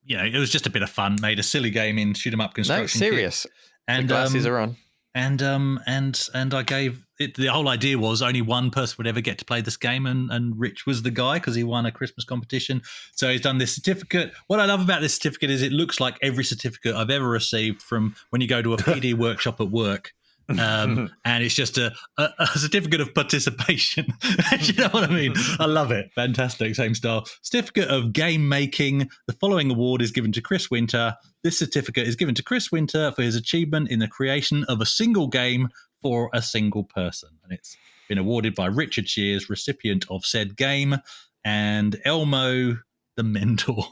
it was just a bit of fun. Made a silly game in shoot 'em up construction. No, serious. Kit. And the glasses are on. And I gave it. The whole idea was only one person would ever get to play this game, and Rich was the guy because he won a Christmas competition. So he's done this certificate. What I love about this certificate is it looks like every certificate I've ever received from when you go to a PD workshop at work. And it's just a certificate of participation. Do you know what I mean? I love it. Fantastic. Same style. Certificate of game making. The following award is given to Chris Winter. This certificate is given to Chris Winter for his achievement in the creation of a single game for a single person. And it's been awarded by Richard Shears, recipient of said game, and Elmo the mentor.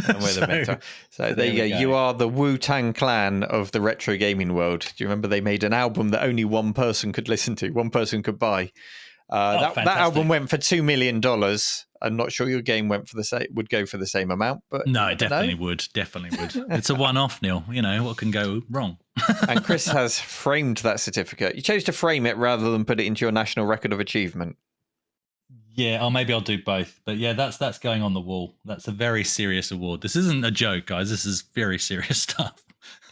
So there you go. You are the Wu-Tang Clan of the retro gaming world. Do you remember they made an album that only one person could listen to, one person could buy? That album went for $2 million. I'm not sure your game would go for the same amount, but no, it definitely would. It's a one-off, Neil. You know what can go wrong. And Chris has framed that certificate. You chose to frame it rather than put it into your National Record of Achievement. Yeah, or maybe I'll do both. But yeah, that's going on the wall. That's a very serious award. This isn't a joke, guys. This is very serious stuff.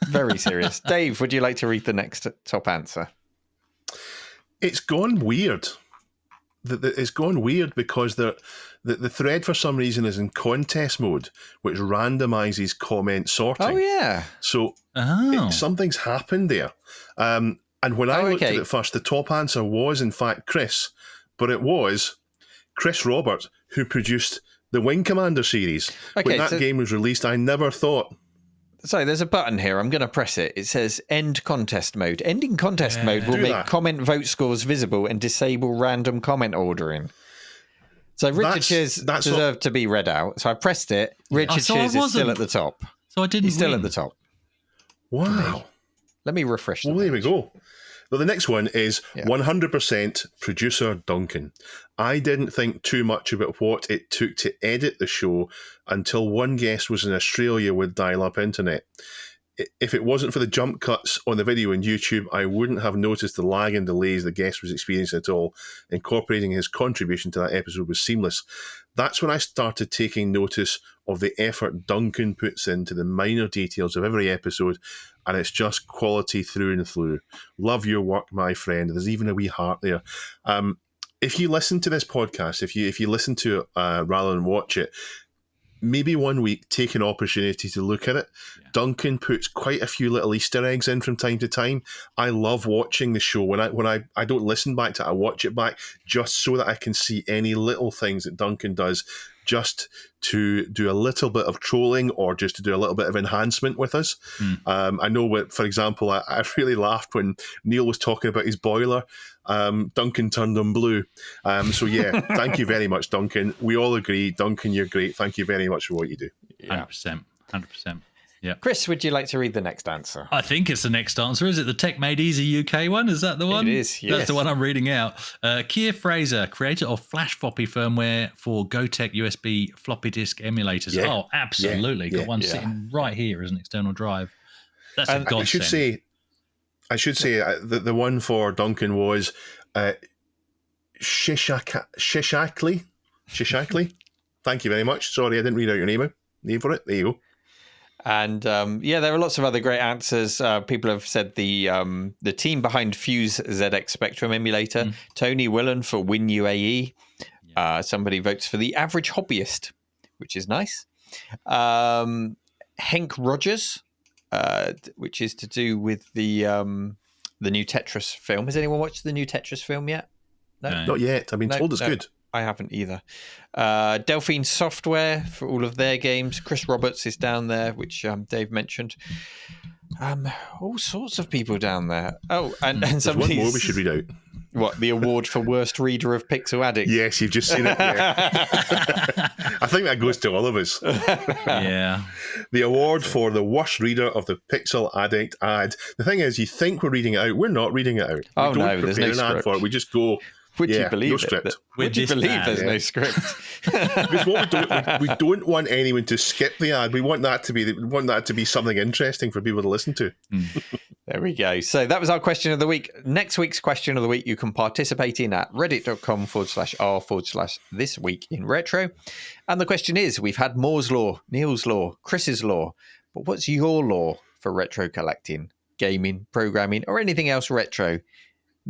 Very serious. Dave, would you like to read the next top answer? It's gone weird. It's gone weird because the thread for some reason is in contest mode, which randomizes comment sorting. Oh, yeah. So something's happened there. And when I looked at it first, the top answer was, in fact, Chris, but it was Chris Roberts, who produced the Wing Commander series. When that game was released, I never thought... So there's a button here. I'm going to press it. It says End Contest Mode. Ending Contest Mode will make comment vote scores visible and disable random comment ordering. So Richard Shears deserved to be read out. So I pressed it. Richard Shears is still at the top. So I didn't He's still at the top. Wow. Let me refresh the page. There we go. Well, the next one is 100% producer Duncan. I didn't think too much about what it took to edit the show until one guest was in Australia with dial-up internet. If it wasn't for the jump cuts on the video on YouTube, I wouldn't have noticed the lag and delays the guest was experiencing at all. Incorporating his contribution to that episode was seamless. That's when I started taking notice of the effort Duncan puts into the minor details of every episode, and it's just quality through and through. Love your work, my friend. There's even a wee heart there. If you listen to this podcast, if you listen to it rather than watch it, maybe one week take an opportunity to look at it. Yeah. Duncan puts quite a few little Easter eggs in from time to time. I love watching the show. When I don't listen back to it, I watch it back just so that I can see any little things that Duncan does, just to do a little bit of trolling or just to do a little bit of enhancement with us. I know, for example, I really laughed when Neil was talking about his boiler. Duncan turned them blue. So yeah, thank you very much, Duncan. We all agree, Duncan, you're great. Thank you very much for what you do. 100%. Yeah. Chris, would you like to read the next answer? I think it's the next answer. Is it the Tech Made Easy UK one? Is that the one? It is, yes. That's the one I'm reading out. Keir Fraser, creator of Flash Floppy firmware for GoTech USB floppy disk emulators. Yeah. Oh, absolutely. Got one sitting right here as an external drive. That's a godsend. I should say the one for Duncan was Shishakli. Thank you very much. Sorry, I didn't read out your name for it. There you go. And there are lots of other great answers. People have said the team behind Fuse ZX Spectrum emulator, Tony Willen for WinUAE. Somebody votes for the Average Hobbyist, which is nice. Henk Rogers, which is to do with the new Tetris film. Has anyone watched the new Tetris film yet? No? Not yet. I've been told it's good. I haven't either. Delphine Software for all of their games. Chris Roberts is down there, which Dave mentioned. All sorts of people down there. Oh, and somebody. One more we should read out. What, the award for worst reader of Pixel Addict? Yes, you've just seen it. Yeah. I think that goes to all of us. Yeah. The award for the worst reader of the Pixel Addict ad. The thing is, you think we're reading it out. We're not reading it out. Oh, no, there's no script. For it. We just go. Would you believe no script? Would you believe there's no script? Because what we don't want anyone to skip the ad. We want that to be something interesting for people to listen to. There we go. So that was our question of the week. Next week's question of the week you can participate in at reddit.com/r/this week in retro. And the question is, we've had Moore's Law, Neil's Law, Chris's Law, but what's your law for retro collecting, gaming, programming, or anything else retro?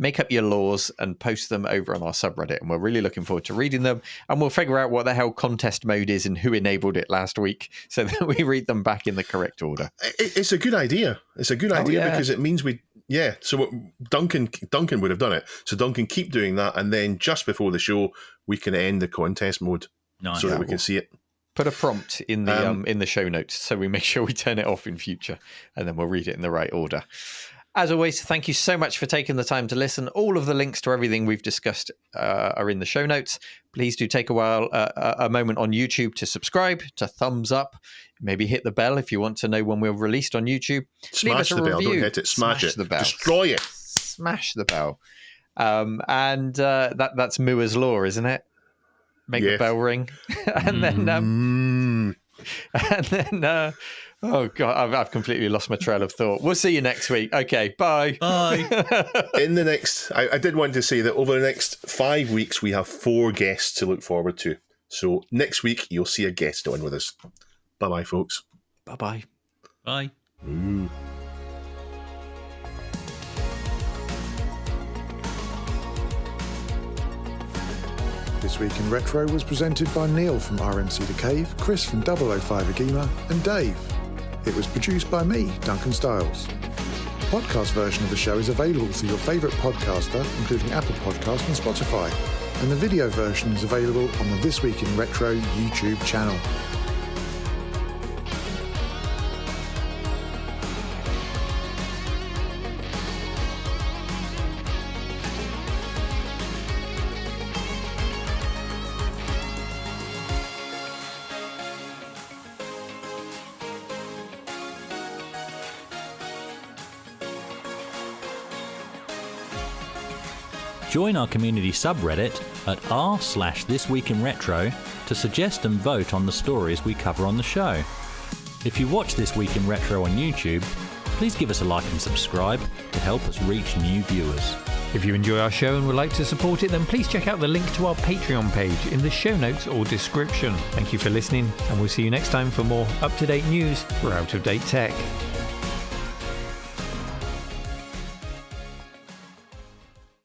Make up your laws and post them over on our subreddit. And we're really looking forward to reading them. And we'll figure out what the hell contest mode is and who enabled it last week so that we read them back in the correct order. It's a good idea. It's a good idea because it means we Yeah, so Duncan would have done it. So Duncan, keep doing that, and then just before the show, we can end the contest mode so that we can see it. Put a prompt in the show notes so we make sure we turn it off in future, and then we'll read it in the right order. As always, thank you so much for taking the time to listen. All of the links to everything we've discussed are in the show notes. Please do take a moment on YouTube to subscribe, to thumbs up, maybe hit the bell if you want to know when we're released on YouTube. Smash the bell, don't hit it. Smash it. The bell. Destroy it. Smash the bell. And that's Muir's law, isn't it? Make the bell ring, and then oh god, I've completely lost my trail of thought. We'll see you next week. Okay, bye. In the next, I did want to say that over the next 5 weeks we have 4 guests to look forward to. So next week you'll see a guest on with us. Bye bye, folks. Bye. Ooh. This Week in Retro was presented by Neil from RMC The Cave, Chris from 005 AGIMA, and Dave. It was produced by me, Duncan Styles. The podcast version of the show is available through your favourite podcaster, including Apple Podcasts and Spotify, and the video version is available on the This Week in Retro YouTube channel. Join our community subreddit at r/thisweekinretro to suggest and vote on the stories we cover on the show. If you watch This Week in Retro on YouTube, please give us a like and subscribe to help us reach new viewers. If you enjoy our show and would like to support it, then please check out the link to our Patreon page in the show notes or description. Thank you for listening, and we'll see you next time for more up-to-date news for out-of-date tech.